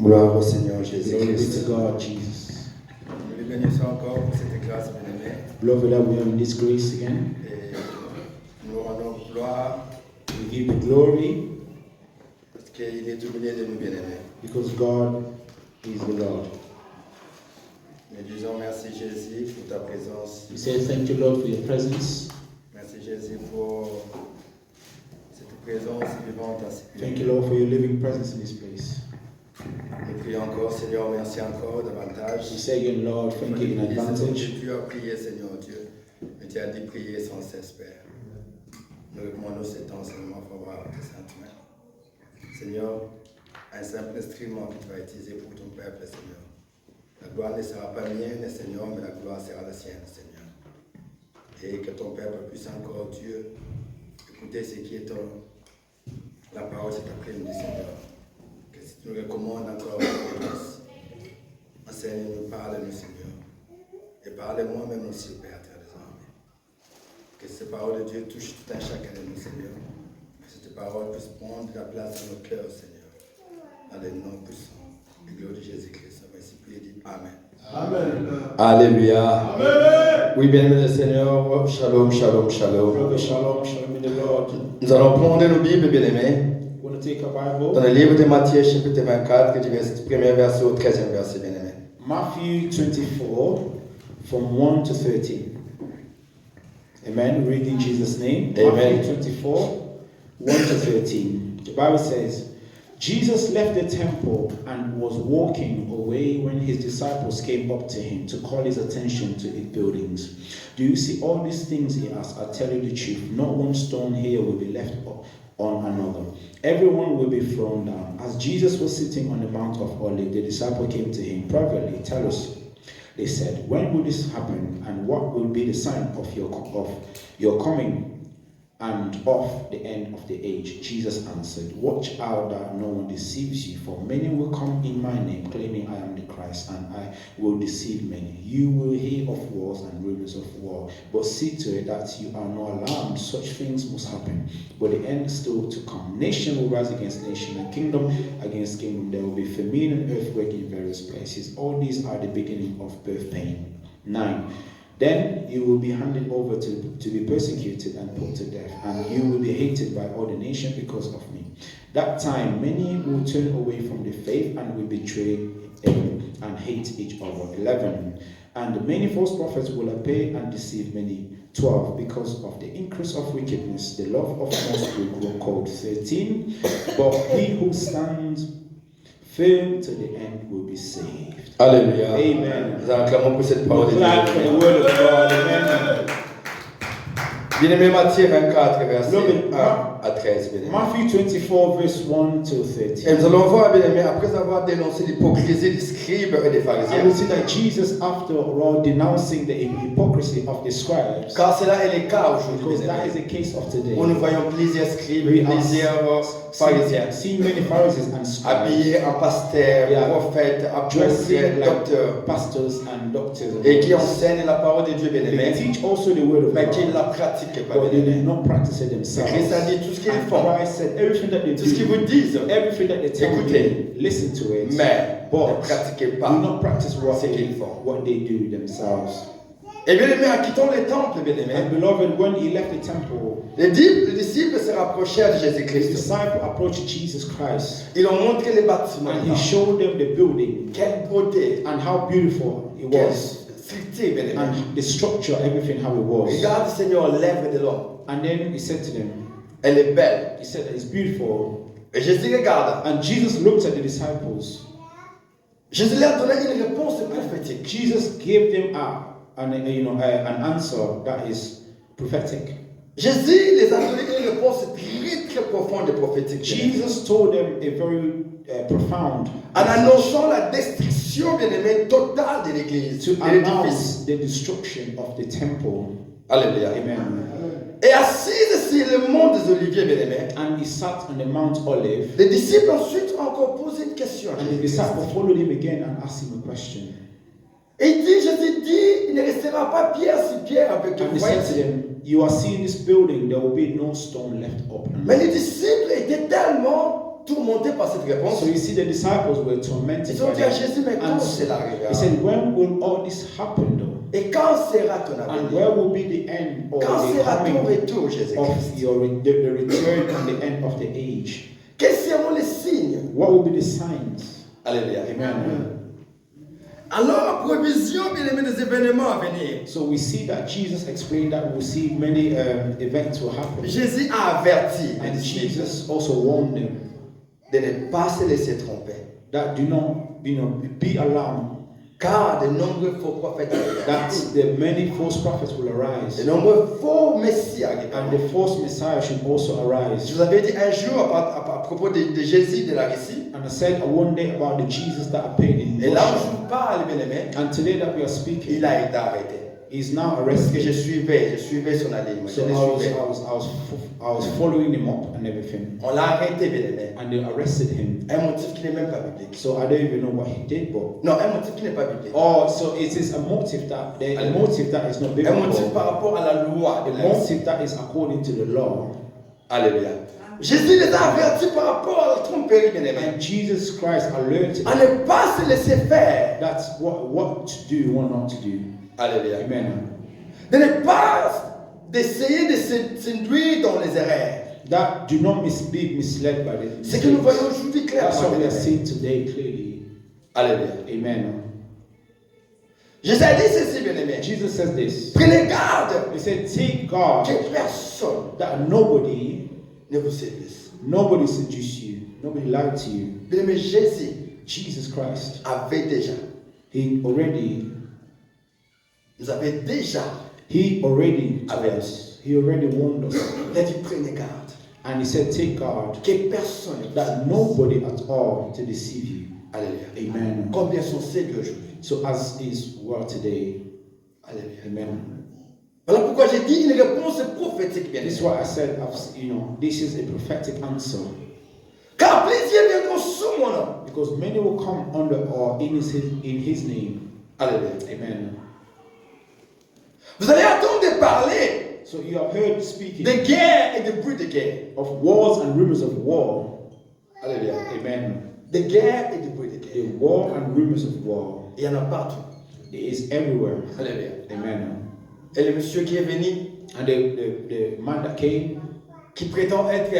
Gloire au Seigneur Glory be Jésus-Christ. to God, Jesus. Nous le bénissons encore pour cette grâce bien-aimée. Beloved, that we are in this grace again. Et nous rendons gloire We give you glory parce qu'il est tout milieu de nous bien-aimés. because God is the Lord. Nous disons merci Jésus pour ta présence. We say thank you, Lord, for your presence. Merci Jésus pour cette présence vivante ainsi que Thank you, Lord, for your living presence in this place. nous prions encore, Seigneur, merci encore davantage. We say again, Lord, thank you in advantage. Tu as prié, Seigneur Dieu, mais tu as dit prier sans cesse, Père. Nous recommandons cet enseignement favorable de Sainte Mère. Seigneur, un simple instrument que tu vas utiliser pour ton peuple, Seigneur. La gloire ne sera pas mienne, Seigneur, mais la gloire sera la sienne, Seigneur. Et que ton peuple puisse encore, Dieu, écouter ce qui est la parole cet après-midi, Seigneur. Que si tu nous recommandes encore, enseigne-nous, parle-nous, Seigneur. Et parle-moi même aussi, Père, Terre des armées. Que cette parole de Dieu touche tout un chacun de nous, Seigneur. Que cette parole puisse prendre la place dans nos cœurs, Seigneur. Dans les noms puissants. Et gloire de Jésus-Christ. Merci, priez, dit Amen. Amen. Alléluia. Amen. Oui, bien-aimé le Seigneur. Shalom, shalom, shalom. Brother, shalom, shalom in the Lord. Nous allons prendre nos Bibles, bien-aimés. We want to take a Dans Bible. le livre de Matthieu, chapitre 24, du premier verset au 13e verset, bien-aimé. Matthew 24, from 1 to 13. Amen. We read in Jesus' name. Amen. Matthew 24, 1 to 13. The Bible says, Jesus left the temple and was walking away when his disciples came up to him to call his attention to its buildings. Do you see all these things? He asked. I tell you the truth. Not one stone here will be left on another. Everyone will be thrown down. As Jesus was sitting on the Mount of Olives, the disciple came to him privately. Tell us, they said, when will this happen, and what will be the sign of your coming and of the end of the age? Jesus answered, watch out that no one deceives you, for many will come in my name, claiming I am the Christ, and I will deceive many. You will hear of wars and rumors of war, but see to it that you are not alarmed. Such things must happen, but the end is still to come. Nation will rise against nation, and kingdom against kingdom. There will be famine and earthquake in various places. All these are the beginning of birth pain. 9. Then you will be handed over to be persecuted and put to death, and you will be hated by all the nations because of me. That time many will turn away from the faith and will betray and hate each other. 11. And many false prophets will appear and deceive many. 12. Because of the increase of wickedness, the love of most will grow cold. 13. But he who stands firm to the end will be saved. Alléluia. Amen. Nous acclamons pour cette parole de Glad for the Dieu. word of God. Amen. Bien-aimé Matthieu 24, verset Beloved, 1 à 13, bien-aimé. Matthew 24, verse 1 to 13. Et nous allons voir, bien-aimé, après avoir dénoncé l'hypocrisie des scribes et des I pharisiens, will see that Jesus, after all denouncing the hypocrisy of the scribes, car cela est le cas aujourd'hui, because that is bien-aimé, the case of today, où nous voyons plusieurs scribes, we are plusieurs pharisiens, seeing many Pharisees and scribes habillés en pasteurs, Yeah. prophètes, dressing apôtres, like docteurs, pastors and doctors, and et qui lawyers. enseignent la parole de Dieu, They bien-aimé, teach also the word of mais qui ne God, la pratiquent pas, but they do bien-aimé. not practice it themselves. Christ a dit tout ce qu'ils And font, Christ said everything that they tout ce qu'ils do, vous disent, everything that they tell Écoutez. you, listen to it, mais ne but pratiquez do pas. not practice ce qu'ils font. what they do themselves. Et bien-aimé, en quittant le temple, And bien-aimé, beloved, when he left the temple, les disciples se rapprochèrent de his Jésus-Christ. disciples approached Jesus Christ, Ils ont montré les bâtiments, and he showed them the building quelle beauté, and how beautiful it quelle was, structure, bien-aimé. and the structure, everything how it was. Regarde, Seigneur, l'œuvre de l'homme. And then he said to them, Elle est belle. he said that it's beautiful. Et Jésus regarde. And Jesus looked at the disciples. Jésus leur donnait une réponse prophétique. Jesus gave them an answer that is prophetic. Jésus les a donné une réponse très très profonde et prophétique. Jesus told them a very profound En annonçant la destruction, bien-aimé, totale de l'église, to de l'édifice. announce the destruction of the temple. Alléluia. Amen. Et assise sur le mont des Oliviers, bien-aimé, And he sat on the Mount Olive, les disciples ensuite ont encore posé une question. à and the Jésus. disciples followed him again and asked him a question. Et Jésus dit, il ne restera pas pierre sur pierre avec And le he said to voici. them, you are seeing this building, there will be no stone left up. Mais les disciples étaient tellement tourmentés par cette réponse. So you see, the disciples were tormented Ils ont by dit à that. Jésus, mais quand And cela arrivera? he said, when will all this happen though? Et quand sera ton And avenir? where will be the end or Quand the sera ton coming retour, of Jésus-Christ? the return and the end of the age? Quels seront les signes? What will be the signs? Alléluia. Amen. Alors, provision, bien aimé, des événements à venir. So we see that Jesus explained that we'll see many events will happen. Jésus a averti les And disciples Jesus also warned them de ne pas se laisser tromper. that do not, be alarmed Car de nombreux faux prophètes that arriveront. the many false prophets will arise. De nombreux faux messias And arriveront. the false Messiah should also Je arise. vous avais dit un jour à propos de Jésus de la Russie. And I said one day about the Jesus that appeared in Et là où Russia. je vous parle, bien aimé, And today that we are speaking, il a été arrêté. he's now Parce que arrested. je suivais son alignement. So Je I le was, suivais. I was following him up and everything. On l'a arrêté, bien aimé. And they arrested him. Un motif qui n'est même pas biblique. So I don't even know what he did, but Non, un motif qui n'est pas biblique. oh, so it is a motive that a motive that is not Un motif biblical. par rapport à la loi de A la Russie. motive that is according to the law. Alléluia. Jésus les a avertis par rapport à la tromperie, bien aimé. And Jesus Christ alerted À ne pas se laisser faire. that's what to do, what not to do. Alléluia. Amen. De ne pas d'essayer de s'induire dans les erreurs. That do not be misled by the Ce que nous mistakes. voyons aujourd'hui That's clairement. what we bien are aimé. seeing today clearly. Alléluia. Amen. Jésus a dit ceci, bien aimé. Jesus says this. Prenez garde He said, take guard que personne that nobody ne vous séduise. seduce you, nobody lied to you. Bien aimé, Jésus Jesus Christ, avait déjà, He already avec us. He already warned us. Il a dit prenez garde And He said, take guard que personne ne vous that séduise. nobody at all to deceive you. Alléluia. Amen. Combien sont séduits aujourd'hui? So as is world today. Alléluia. Amen. Voilà pourquoi j'ai dit une réponse prophétique, bien This is aimé. why I said, this is a prophetic answer. Car plusieurs viendront sous mon nom. Because many will come under or in his name. Alléluia. Amen. Vous allez entendre parler So you have heard speaking de guerre et de bruit de guerre. of wars and rumors of war. Alléluia. Amen. De guerre et de bruit de The guerre. war and rumors of war. Il y en a partout. It is everywhere. Alléluia. Amen. Et le monsieur qui est venu, And the man that came, qui prétend être,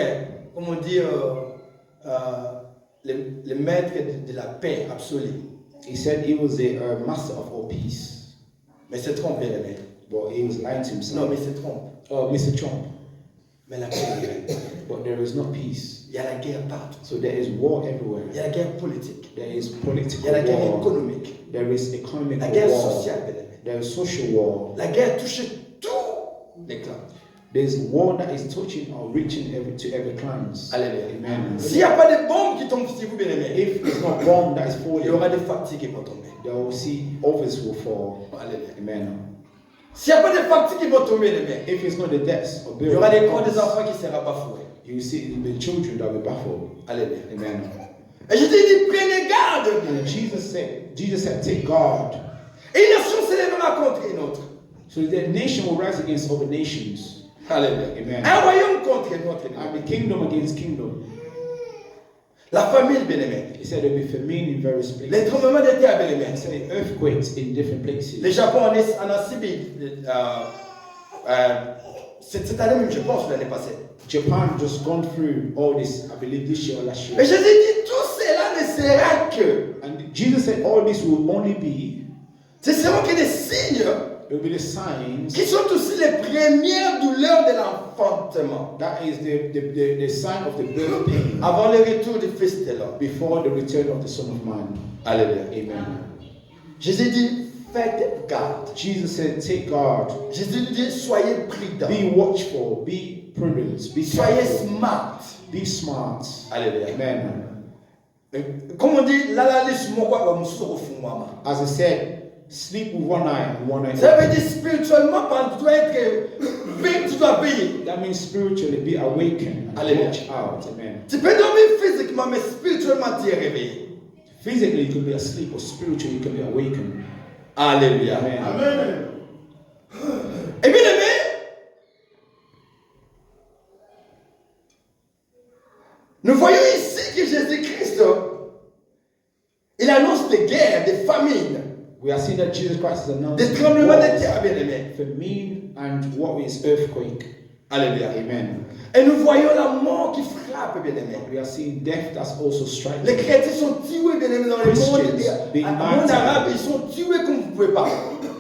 comment dire, le maître de la paix absolue. he said he was the master of all peace. Mais c'est trompe, bien aimé. But he was lying to Non, himself. mais c'est trompe. Oh, Mr. Trump. Mais la paix est vraie. But there is not peace. Il y a la guerre partout. So there is war Il y everywhere. a la guerre politique. There is Il y political a la guerre war. économique. There is economic La guerre war. sociale, bien aimé. There is social war. La guerre touche tous les clans. There is war that is touching or reaching to every clans. Alléluia. Amen. S'il n'y a pas de bombes qui tombent sur vous, bien aimé, If it's not bomb that is il y aura falling, des factures qui vont tomber. they will see others will fall. Alléluia. Amen. S'il n'y a pas de factures qui vont tomber, bien aimé, If it's not the deaths or il y aura des corps des buildings, enfants qui seront bafoués. you see the children that will be baffled. Alléluia. Amen. Et je t'ai dit, prenez garde. And Jesus said, take guard. Et une nation s'élèvera contre une autre. So the nation will rise against other nations. Alléluia. Amen. Un royaume contre une autre. And the kingdom against kingdom. La famille, bien aimé. He said there will be famine in various Les places. tremblements de terre, bien aimé. He said earthquakes in different places. Le Japon en a subi. Cette année même, je pense, l'année passée. Japan just gone through all this, I believe this year or last Mais year. Jésus dit, tout cela ne sera que. And Jesus said all this will only be, Ce seront que des signes it will be the signs. qui sont aussi les premières douleurs de l'enfantement. That is the sign of the birth pain Avant le retour du Fils de l'homme. before the return of the Son of Man. Alléluia. Amen. Jésus dit, faites garde. Jesus said, take guard, Jésus dit, soyez prudents. be watchful, be prudent, be Soyez careful, smart. be smart. Alléluia. Amen. Comme on dit, lalalis mokwa wa musoro fumwama. As I said, sleep with one eye and one eye Ça veut open. dire spirituellement, tu dois être tu dois veiller. That means spiritually be awakened and Hallelujah. watch out. Amen. Tu peux dormir physiquement, mais spirituellement, tu es réveillé. Physically, you can be asleep, or spiritually, you can be awakened. Alléluia. Amen. Amen. Et bien aimé, Nous voyons ici que Jésus-Christ, il annonce des guerres, des famines, We are seeing that Jesus Christ is des announcing tremblements de wars, terre, bien-aimés. famine, and what is earthquake. Alléluia. Amen. Et nous voyons la mort qui frappe, bien-aimés. We are seeing death that's also Les striking. chrétiens sont tués, bien-aimés, dans le monde. Being Dans le monde martyred. arabe, ils sont tués comme vous ne pouvez pas.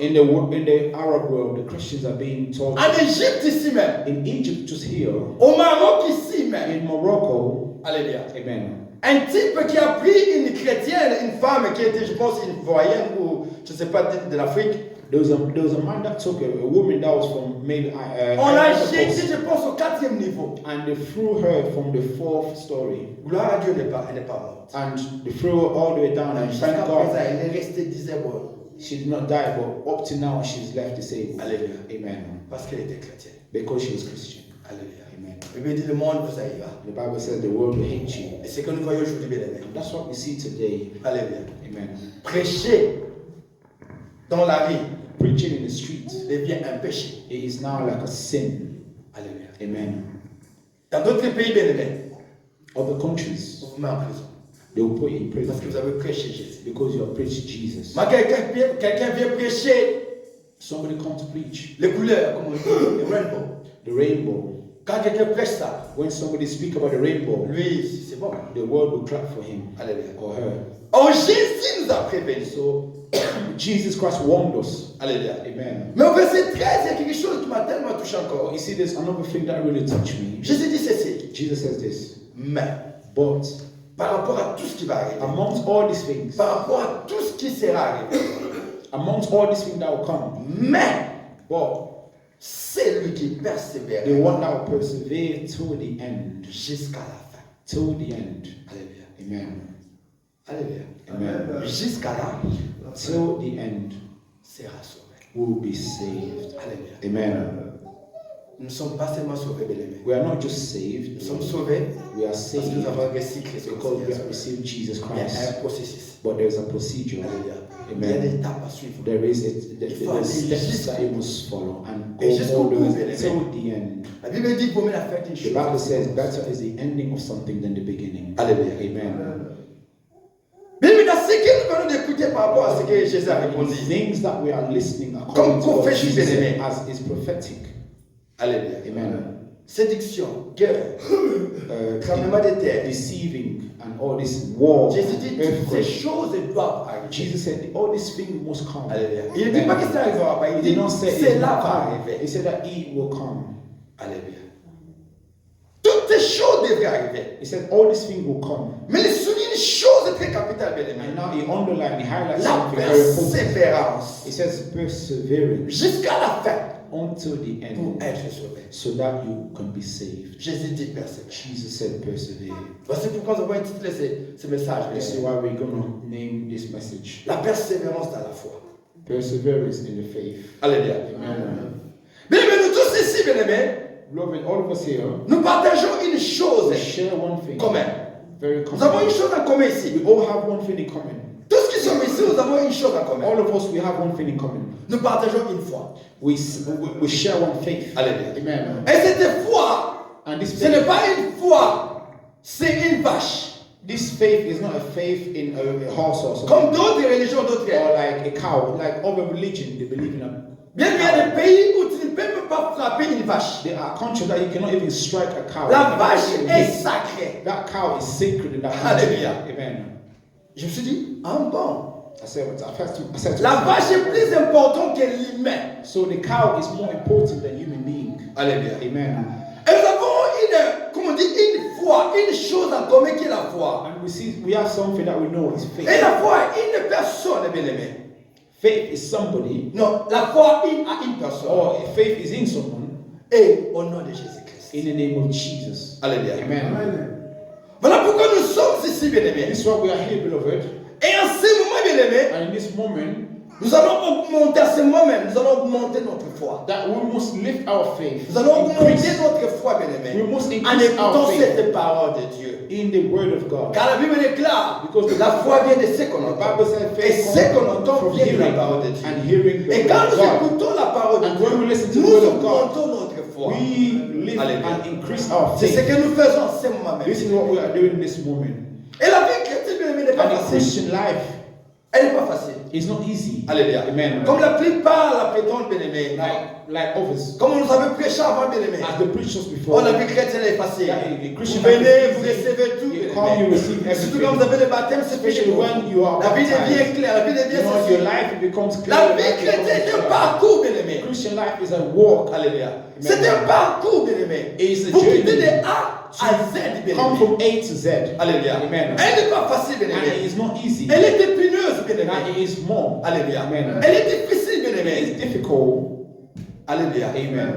In the Arab world, the Christians are being tortured. En Égypte, ici même. In Egypt, just here, Au Maroc, ici même. in Morocco, Alléluia. amen. Un type qui a pris une chrétienne, une femme qui était, je pense, une voyenne ou je ne sais pas, de l'Afrique. There was a man that took a woman that was from maybe On l'a Ivory jeté, Coast, je pense, au 4e niveau. and they threw her from the 4th story, Gloire à Dieu, elle n'est pas morte. and they threw her all the way down. And Jusqu'à thank présent, God, elle est restée disabled. she did not die, but up to now she's left disabled. Alléluia. Amen. Parce qu'elle était chrétienne. Because she was Christian. Alléluia. Amen. La Bible dit le monde vous haïra. The Bible says the world will hate you. Et c'est ce que nous voyons aujourd'hui, bien aimés. And that's what we see today. Alléluia. Amen. Prêcher dans la rue Preaching in the streets, devient un péché. it is now like a sin. Alléluia. Amen. Dans d'autres pays, bien aimés, Other countries, on vous met en prison. they will put you in Parce que prison vous avez prêché Jésus. because you have preached Jesus. Moi, quelqu'un vient prêcher Somebody come to preach les couleurs, comme on dit, les rainbow. the rainbow. Quand quelqu'un prêche ça, When somebody speak about the rainbow, lui, c'est bon. the world will clap for him Alléluia. or her. Oh, Jésus nous a prévenus. So Jesus Christ warned us. Alléluia. Amen. Mais au verset 13, il y a quelque chose qui m'a tellement touché But encore. you see, there's another thing that really touched me. Jésus dit ceci. Jesus says this. Mais, But par rapport à tout ce qui va arriver, amongst all these things, par rapport à tout ce qui sera arrivé, amongst all these things that will come, mais, but c'est lui qui persévère the one that will persevere till the end, jusqu'à la fin. till the end. Alléluia. Amen. Alléluia. Amen. Jusqu'à là, Till the end, sera sauvé. we'll be saved. Alléluia. Amen. Nous ne sommes pas seulement sauvés, bien aimés. We are not just Nous saved, sommes sauvés we are parce que nous saved avons reçu Christ. because we have received Jesus Il y a un Christ. processus. But there's a procedure. Alléluia. Il y a Amen. des étapes à suivre. There is Il faut the aller steps jusqu'au that it must follow and Et jusqu'au go all the bout, way bien till aimé. the end. La Bible dit qu'il vaut mieux la faire qu'une The chose. Bible says better is the ending of something than the beginning. Alléluia. Amen. Mais dans ce que nous venons d'écouter par rapport à ce que Jésus a répondu. Things that we are listening according Comme to what prophétie, Jesus bien-aimé. said as is prophetic. Alléluia. Amen. Séduction, guerre, tremblement de terre. Deceiving and all this war, Jésus dit toutes ces earthquake. choses doivent arriver. Jesus said all these things must come. Alléluia. Il ne dit pas que ça n'arrivera pas. He Il did dit not say it cela will va come. arriver. He said that it will come. Alléluia. Toutes ces choses devraient arriver. He said all these things will come. Mais il souligne une chose très capitale, bien And aimé. now he underlined, he highlights La something very important. persévérance. He says perseverance Jusqu'à la fin until the pour end être sauvé. so that you can be saved. Jésus dit persévère. Jesus said persevere. Voici pourquoi nous avons intitulé ce message. bien This is aimé. why we're going to name this message. La persévérance dans la foi. Perseverance in the faith. Alléluia. Amen. Bien aimé, nous tous ici, bien aimés, Beloved, all of us here, nous partageons une chose we share one thing. commune. Very Nous avons une common. chose en commun ici. We all have one thing in common. Tous qui sommes ici, nous avons une chose en commun. All of us, we have one thing in common. Nous partageons une foi. We share one faith. Alléluia. Amen. Et cette foi, And this ce n'est faith, pas une foi, c'est une vache. this faith is not a faith in a horse or something. Comme d'autres religions, d'autres. Or like a cow, like other religion, they believe in a. Bien qu'il y a des pays où tu ne peux même pas frapper une vache. There are countries that you cannot even strike a cow. La You vache cannot even est hit. sacrée. That cow is sacred in that country. Alléluia. Amen. Je me suis dit, ah bon. I said to La myself, vache est plus importante que l'humain. so the cow is more important than human being. Alléluia. Amen. Et nous avons comment on dit, une foi, une chose en commun qui est la foi. And we have something that we know is faith. Et la foi est une personne, bien aimé. Faith is somebody, Non, la foi est à une personne. or faith is in someone, Et au nom de Jésus-Christ. in the name of Jesus. Alléluia. Amen. Voilà pourquoi nous sommes ici, bien aimés. This is why we are here, beloved. Et en ce moment, bien aimé, And in this moment, nous allons augmenter à ce moment même, nous allons augmenter notre foi. that we must lift our faith, Nous allons augmenter increase notre foi, bien aimé, We must en increase our écoutant faith. cette parole de Dieu. in the Word of God. Car la Bible déclare Because que la foi vient de ce qu'on The entend. Bible says Et faith ce qu'on comes entend from vient de la hearing parole de Dieu. and hearing the Et Word quand of nous God. écoutons la parole de And when we Dieu, listen to the nous word of God, augmentons notre foi. foi. We live Alléluia. and increase our C'est ce faith. que nous faisons en ce moment This même. is what we are doing this moment. Et la vie chrétienne, bien aimé, n'est pas And the facile. Christian life Elle n'est pas facile. is not easy. Alléluia. Amen. Comme la plupart la prétendent, bien aimé. Like others. Comme on nous avait prêché avant, bien aimé. As the preachers Oh, before. la vie chrétienne est facile. Yeah, the Christian Vous venez, life vous is easy. recevez tout. You bien come, aimé. you receive Surtout quand everything. vous avez le baptême, c'est fini. Especially when you are La vie devient baptized. claire, la vie devient You know, your ceci. life becomes clear. La your vie life becomes chrétienne est un clear. parcours, bien aimé. Christian life is a walk. Alléluia. C'est un parcours, bien aimé. It's a Vous journey. quittez de A à Z, bien Come aimé. from A to Z. Alléluia. Amen. Elle n'est pas facile, bien And it aimé. is not easy. Elle est épineuse, bien And aimé. it is more. Alléluia. Amen. Elle est difficile, bien It aimé. is difficult. Alléluia. Amen.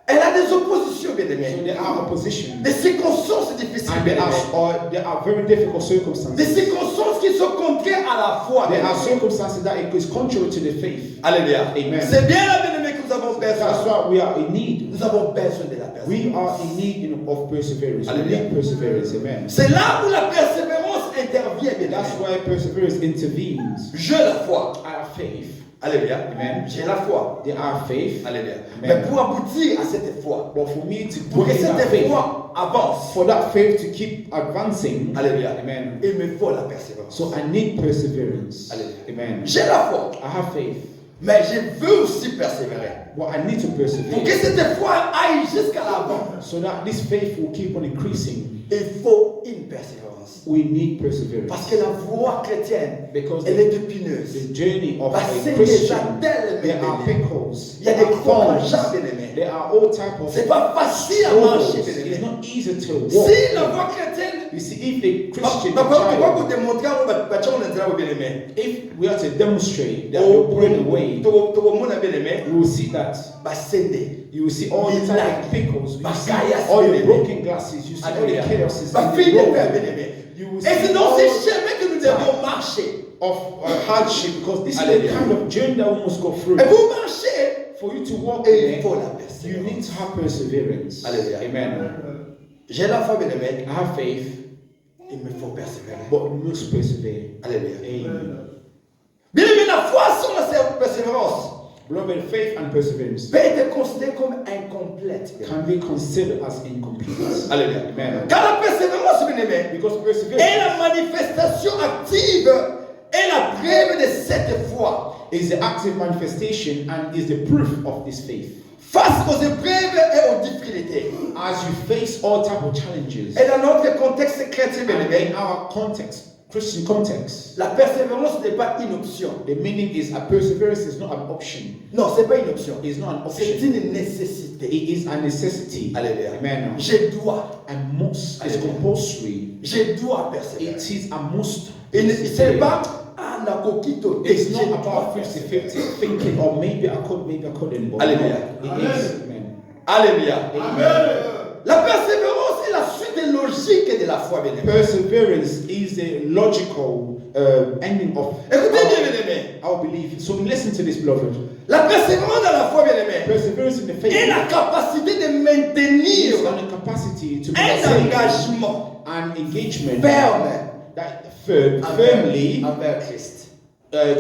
Elle a des oppositions, bien So aimé. there are opposition. Des circonstances difficiles, And bien there aimé. there are very difficult Des circumstances. circonstances qui sont contraires à la foi, There bien are aimé. circumstances that it is contrary to the faith. Alléluia. Amen. C'est bien là, bien aimé, que nous avons That's besoin. why we are in need. Nous avons besoin de la We persévérance. are in need of perseverance. We Hallelujah. need perseverance. Amen. C'est là où la persévérance intervient, bien That's aimé. why perseverance intervenes. J'ai la foi. I have faith. Alléluia. Amen. J'ai la foi. They are faith. Alléluia. Amen. Mais pour aboutir à cette foi, But for me to pour put que in that cette faith, foi avance, for that faith to keep advancing, Alléluia. Amen. Il me faut la persévérance. So I need perseverance. Alléluia. Amen. J'ai la foi, I have faith, mais je veux aussi persévérer. but I need to Pour que persevere cette foi aille jusqu'à l'avant, so that this faith will keep on increasing. il faut une persévérance. We need Parce perseverance que la voie chrétienne, because elle est épineuse. the journey of Parce a que Christian, les attelles, there are bien aimé. pickles, Il y a there des are courages, thorns, bien aimé. there are all type of C'est pas facile à marcher, struggles. bien It's aimé. not easy to walk. Si la voie chrétienne, You see, if the Christian pourquoi child, vous démontrez à vous, bien aimé? if we are to demonstrate that we're putting away, Tout le monde a bien aimé. you will see that. Basende. You will see all the type of pickles. You see Bakayas, all the bien-aimé. broken glasses. You see all the Alléluia. chaoses Ma in fille the de road. Père bien-aimé. You will Et see c'est dans all ces chemins que nous devons marcher. of hardship because this is Alléluia. the kind of journey that we must go through. Et pour marcher, For you to walk il in it, faut la you need persévérance. to have perseverance. Alléluia. Amen. J'ai la foi, bien-aimé. I have faith, Il me faut persévérer. but we must persevere. Alléluia. Amen. Bien-aimé, la foi sans la persévérance Beloved, faith and perseverance peut être considérée comme incomplète. can be considered as incomplete. Alléluia. Amen. Car la persévérance, bien-aimé, Because est perseverance la manifestation active et la preuve de cette foi is the active manifestation and is the proof of this faith. face aux épreuves et aux difficultés. As you face all type of challenges, Et dans notre contexte chrétien, and bien-aimé, in our context, Christian context, la persévérance n'est pas une option. the meaning is a perseverance is not an option. Non, c'est pas une option. It's not an C'est option. une nécessité. It is a necessity. Alléluia. Amen. Je dois. A must. It's Alléluia. compulsory. Je dois persévérer. It is a must. Et ce n'est pas un akokito. It's Je not dois about persévérer. 50-50 thinking, or maybe I could, maybe I couldn't. But Alléluia. no, it is. Amen. Alléluia. Amen. La persévérance est la suite logique de la foi, bien-aimé. Perseverance is the logical ending of Écoutez bien, bien-aimé. our belief. So listen to this, beloved. La persévérance dans la foi, bien-aimé, Perseverance in the faith est la capacité de maintenir is the capacity to un maintain engagement an engagement ferme that firmly envers Christ.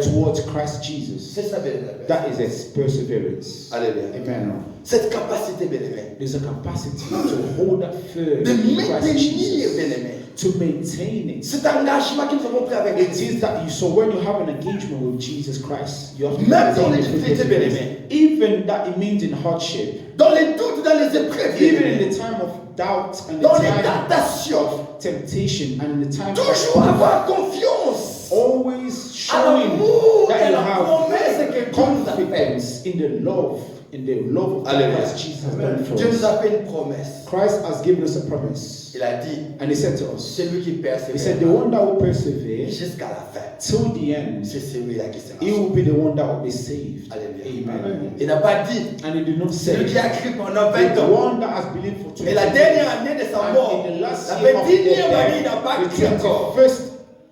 Towards Christ Jesus. C'est ça, bien-aimé. That is its perseverance. Alléluia. Amen. Cette capacité, bien-aimé, There's a capacity to hold that firm de in Christ maintenir, Jesus, bien-aimé, to maintain it. cet engagement que nous avons pris avec It Christ. is that you, so when you have an engagement with Jesus Christ, you have to Même dans maintain les it with difficultés, perseverance. bien-aimé. Even that it means in hardship, Dans les doutes, dans les épreuves, even bien-aimé, in the time of doubt and the dans les time tentations, of temptation and the time toujours of avoir confiance always à showing l'amour that et you la have promesse que Dieu nous a faite. confidence in the love of Alléluia. Christ Jesus has done for Dieu nous us. a fait une promesse. Christ has given us a promise, Il a dit, and He said to us, celui qui He said, the persévère one that will persevere jusqu'à la fin, till the end, c'est celui-là qui sera he sauvé. will be the one that will be saved. Alléluia. Amen. Il n'a pas dit, And He did not say, celui qui a cru pendant 20 the ans. one that has believed for 20 Et la dernière année de sa mort, and in the last la year of petite their année, il n'a pas death, cru encore the 21st,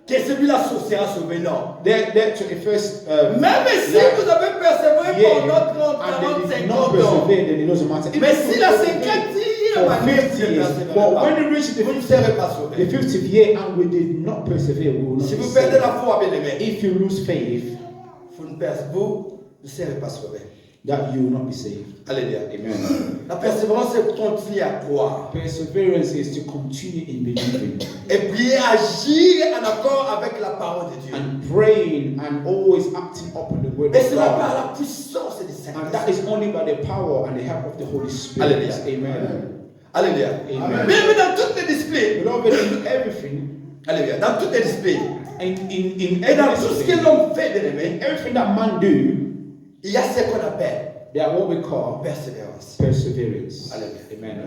que celui-là sera sauvé. Non. their 21st Même si life vous avez persévéré year, pendant 30, and 40, they did 50 not ans, persevere, then it doesn't matter. Even mais if si you la persevere 50e for année, 50 vous ne years, persévérez but pas, when you reach vous ne the serez pas sauvé. 50th year and we did not persevere, we will not Si be vous perdez saved. la foi, bien aimé, If you lose faith, vous ne serez pas sauvé. that you will not be saved. Alléluia. Amen. La persévérance, c'est continuer à croire. Perseverance is to continue in believing Et puis agir en accord avec la parole de Dieu. and praying and always acting up on the word Et of c'est par God. la puissance du And that Saint-Esprit. is only by the power and the help of the Holy Spirit. Alléluia. Amen. Alléluia. Amen. Même dans toutes les disciplines. Beloved, in everything, Alléluia. Dans toutes les disciplines. in Et dans tout ce que everything, l'homme fait, bien aimé, everything that man do, il y a ce qu'on appelle they are what we call persévérance. perseverance. Alléluia. Amen.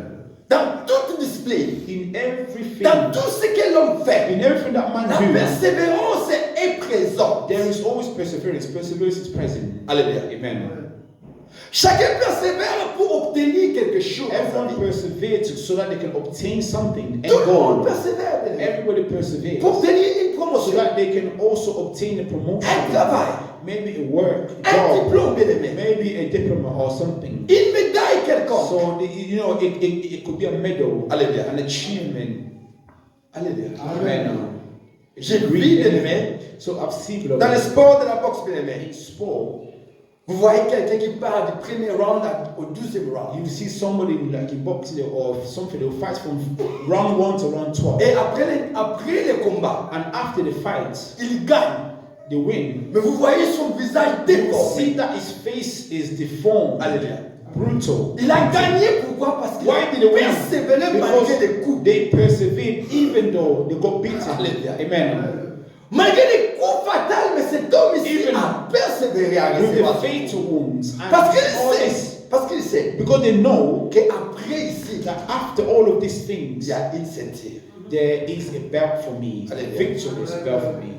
Dans toute discipline, In everything, dans tout ce que l'homme fait, in everything that man la do, persévérance est présente. there is always perseverance. Perseverance is present. Alléluia. Amen. Chacun persévère pour obtenir quelque chose. Everyone perseveres so that they can obtain something and Tout le monde go. persévère, bien aimé, Everybody perseveres pour obtenir une so promotion, that they can also obtain a promotion, un travail, maybe a work, un job, diplôme, bien aimé, maybe a diploma or something. une médaille quelconque. So it could be a medal, Alléluia. an achievement. Alléluia. Amen. J'ai vu, bien aimé, So I've seen dans le sport de la boxe, bien aimé, in sport, vous voyez quelqu'un qui part du premier round au 12e round. you see somebody like in boxing or something, they'll fight from round 1 to round 12. Et après les combats, And after the fight, il gagne. they win. Mais vous voyez son visage You déformé. see that his face is deformed, Alléluia. brutal. Il a gagné pourquoi? Parce qu'il Why a did they win? persévéré malgré les Because coups. they persevered even though they got beaten. Alléluia. Amen. Malgré les coups fatals, mais cet homme ici Even a persévéré à With recevoir. the fatal wounds and Parce all qu'il this, sait, parce qu'il sait because they know qu'après ici, that after all of these il things, y a une ceinture. there is a belt for me. Alléluia. Victorious belt for me.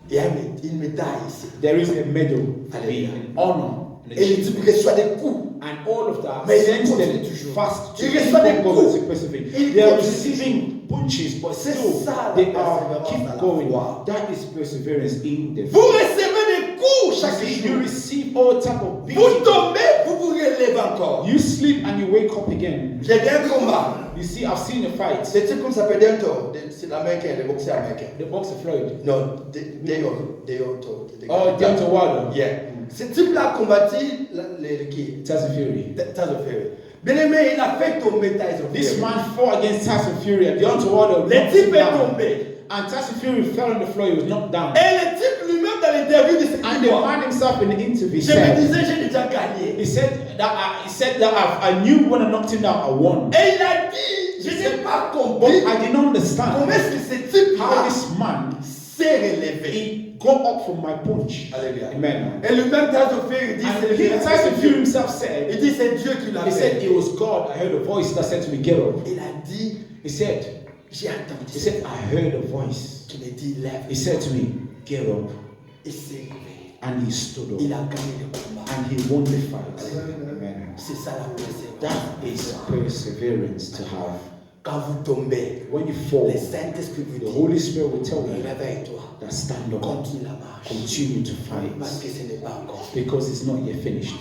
Il y a une médaille ici. There is a medal for me, Alléluia. an honor, an Et il dit achievement. qu'il reçoit des coups. And all of that Mais il sends continue them toujours. fast to Il keep reçoit des on going coups. to persevere. Il They are continue receiving punches, but C'est still ça, la they persévérance are keep à la going. foi. That is perseverance in the Vous recevez des coups chaque You jour. receive all type of Vous beating. tombez, vous vous relevez encore. You sleep and you wake up again. J'ai vu un combat. You see, I've seen a fight. C'est type comme ça s'appelle Deontay. C'est l'américain, le boxeur américain. The boxer Floyd. Non, Deontay. Oh, Deontay Wilder. Yeah. Ce type-là a combattu qui? Tyson Fury. Tyson Fury. Bien aimé, il a fait tomber Tyson Fury. This man fought against Tyson Fury and Deontay Wilder Le knocked type him est down. tombé. And Tyson Fury fell on the floor, he was knocked down. Et le type lui-même dans l'interview de cette And the man himself in the interview je me said, disais, j'ai déjà gagné. he said that I knew when I knocked him down, I won. Et il a dit, je n'ai pas But compris I didn't understand comment est-ce que ce type-là how this man, s'est relevé. he got up from my punch. Alléluia. Amen. Et lui-même, Tyson Fury, il dit, And c'est he, Dieu. Tyson Fury himself said, Il dit, c'est Dieu qui l'a he said fait. it was God. I heard a voice that said to me, get up. Il a dit, He said, j'ai entendu. he said, I heard a voice. Qui me dit, lève. He said to me, get up. Il s'est levé. And he stood up. Il a gagné le combat. And he won the fight. Amen. C'est ça la persévérance. That is perseverance to have. Quand vous tombez, When you fall, le Saint-Esprit vous the dit, Holy Spirit will tell you réveille-toi. that stand up, Continue la marche. continue to Parce fight que ce n'est pas encore. because it's not yet finished.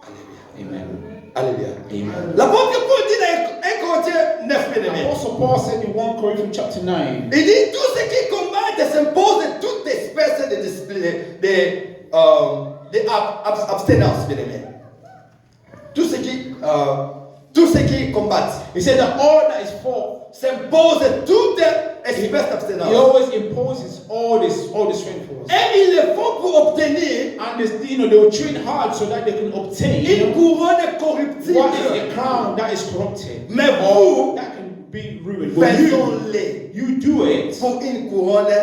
Alléluia. Amen. Alléluia. Amen. L'apôtre Paul dit dans 1 Corinthiens 9, bien aimé. Apostle Paul said in 1 Corinthians chapter 9, Il dit tout ce qui combattent s'impose de toute espèce de discipline, d'abstinence, bien aimé. Tout ce qui combattent he said that all that is fought, s'impose de toute espèce he d'abstinence. always imposes all the strength for us. Et ils le font pour obtenir And this, they will train hard so that they can obtain une couronne what is corruptible. a crown that is corrupted, Mais or vous, that can be ruined. But faisons-les you do it pour une couronne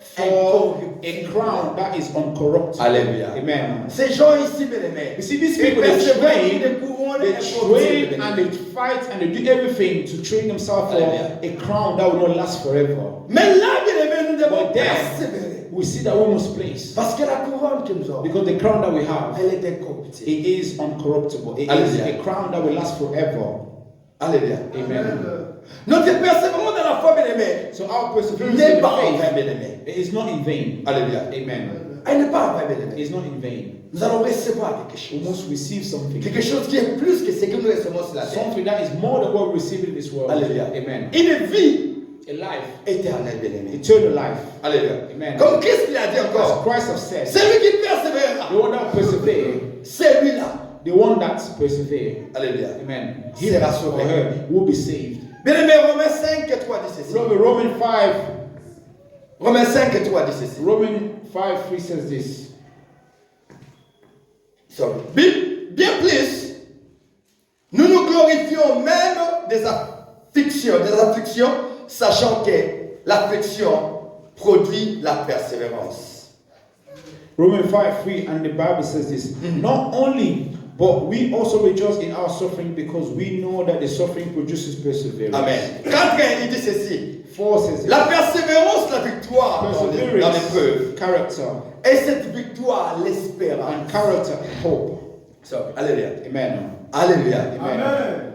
for a incorruptible. crown that is uncorrupted. Alléluia. Amen. Ces gens ici, bien aimés, You see, these ils people, they persévèrent train, pour des couronnes they incorruptibles. train and they fight and they do everything to train themselves for Hallelujah. a crown that will not last forever. Mais là, bien aimés, nous devons But then, persévérer. we see that we must place. Parce que la couronne que nous avons, Because the crown that we have, elle est incorruptible. it is uncorruptible. It is Hallelujah. a crown that will last forever. Alléluia. Amen. Notre persévérance dans la foi, bien aimé, So our perseverance n'est in pas en the vain, faith, bien aimé. it is not in vain. Alléluia. Amen. Elle n'est pas en vain, bien It aimé. is not in vain. Nous allons recevoir quelque We chose. must receive something. Quelque chose qui est plus que ce que nous recevons sur la terre. Something that is more than what we receive in this world. Alléluia. Amen. Une vie A life, éternelle, bien aimé. eternal life. Alléluia. Amen. Comme Christ l'a dit As encore, Christ has said, celui qui persévérera, the one that persevere, celui-là the one that perseveres, Alléluia, amen, he sera or sauvé. her will be saved. Bien-aimé, Romains 5 et 3 dit ceci. Romans 5, Romains 5 et 3 dit ceci. Romans 5:3 says this. Sorry. Bien plus, nous nous glorifions même des afflictions, sachant que l'affliction produit la persévérance. Romans 5:3, and the Bible says this. Not only, but we also rejoice in our suffering because we know that the suffering produces perseverance. Amen. 4, il dit ceci. 4 says this. La persévérance, la victoire dans l'épreuve. Character, Et cette victoire, l'espérance. and character, hope. Sorry. Alléluia. Amen. Alléluia. Amen.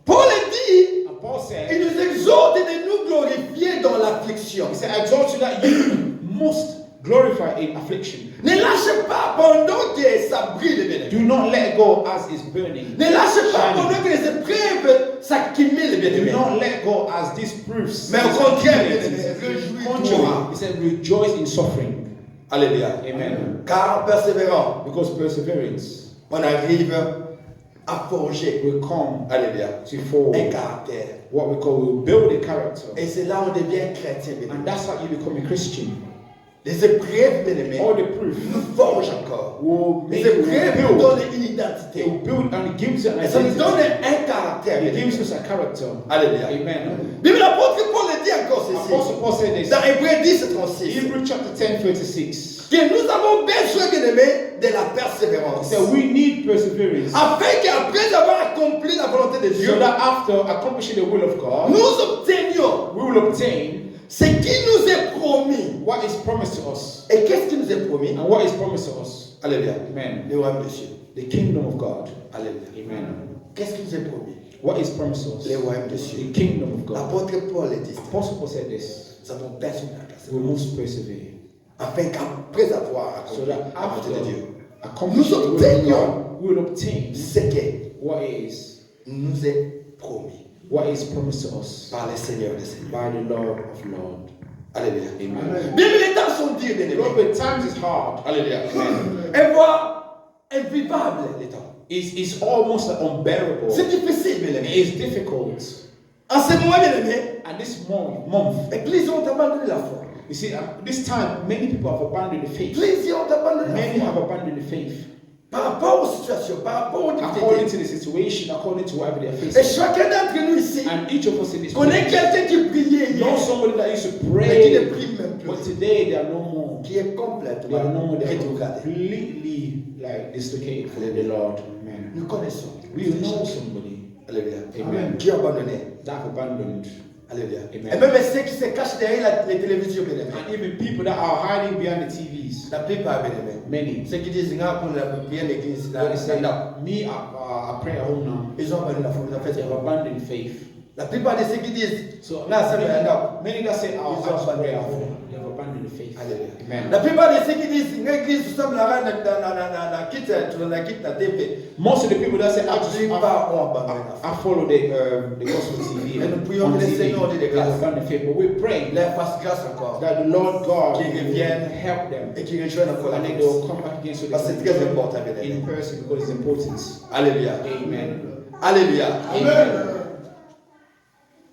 Paul dit, And Paul said, il nous exhorte de nous glorifier dans l'affliction. he said, I exhort you that you must glorify in affliction. Ne lâchez pas pendant que ça brille, bien-aimé. Do not let it go as it's burning. Ne lâchez pas Shining. pendant que les épreuves s'accumulent, Do bien-aimé. not let go as this proves. Mais au contraire, bien-aimé, réjouis-toi. He said, rejoice in suffering. Alléluia. Amen. Car en persévérant, Because perseverance on arrive à forger, will come alléluia, to form un caractère. what we call, will build a character. Et c'est là où on devient chrétien, bien-aimé. And that's how you become a Christian. Les épreuves, bien-aimé, All the proof nous forgent encore. will Les make you épreuves nous build. donnent une It identité. will build and it gives you an Et ça nous donne identity. un caractère, It bien-aimé. gives us a character. Alléluia. Amen. Bible, l'apôtre Paul dit encore ceci. Apostle Paul said this. Dans Hébreux 10, 36. Hebrews chapter 10:36. Que nous avons besoin, bien-aimé, de la persévérance. That we need perseverance. Afin qu'après avoir accompli la volonté de Dieu, So that after accomplishing the will of God, nous obtenions we will obtain ce qui nous est promis. what is promised to us. Et qu'est-ce qui nous est promis? And what is promised to us? Alléluia. Amen. Le royaume de Dieu. The kingdom of God. Alléluia. Amen. Qu'est-ce qui nous est promis? What is promised to us? Le royaume de Dieu. The kingdom of God. L'apôtre Paul dit, Apostle Paul said this. nous avons besoin de la We persévérance. must persevere. Afin qu'après avoir So accompli that la volonté de after Dieu, accomplishing the will of obtenions God, we will obtain ce qui what is nous est promis promised to us par le Seigneur des Seigneurs. by the Lord of Lords. Alléluia. Amen. Bien, mais les temps sont durs, bien Lord, aimés. the times is hard. Alléluia. Et voire invivable les temps. It's almost unbearable. C'est difficile, bien aimés. It's difficult. En ce moment, bien aimés, And this month, plusieurs ont abandonné la foi. you see, this time, many people have abandoned the faith. Plusieurs ont abandonné la Many foi. have abandoned the faith. Par rapport aux situations, par rapport aux According difficultés. to the situation, according to whatever they're Et facing. chacun d'entre nous ici And each of us in this connaît place quelqu'un qui priait know hier, somebody that used to mais qui ne pray, prie même plus, but today they are no more. qui est They are no complètement more. They are rétrogradé. completely like dislocated from the Lord. Amen. Nous connaissons. We know somebody Alléluia. Amen. Qui a abandonné. that have abandoned. Alléluia. Amen. Et même ceux qui se cachent derrière les télévisions, bien aimés. And even people that are hiding behind the TVs. La plupart, bien aimés. Many. Ceux qui disent, nga pour la prière l'église, When they say, là, me, I pray at home now. ils ont abandonné la foi. Ils ont fait They have abandoned faith. La plupart de ceux qui disent, So là, ça vient là. many that say, oh, Ils ont I just pray at abandonné. home. They have abandoned the faith. Alléluia. Amen. La plupart de ceux qui disent, l'église, nous sommes là, quitte la TV. Most of the people that say, La plupart ont abandonné la foi. I follow the gospel TV. Mais nous prions on que le TV. Seigneur dé des They have grâces. abandoned faith, but we pray Leur fasse grâce encore. that the Lord God Qui will revienne help them. Et qui rejoignent encore la And then they grâce. will come back again so they Parce que can c'est très join important, bien in aimé. person because it's important. Alléluia. Amen. Alléluia. Amen.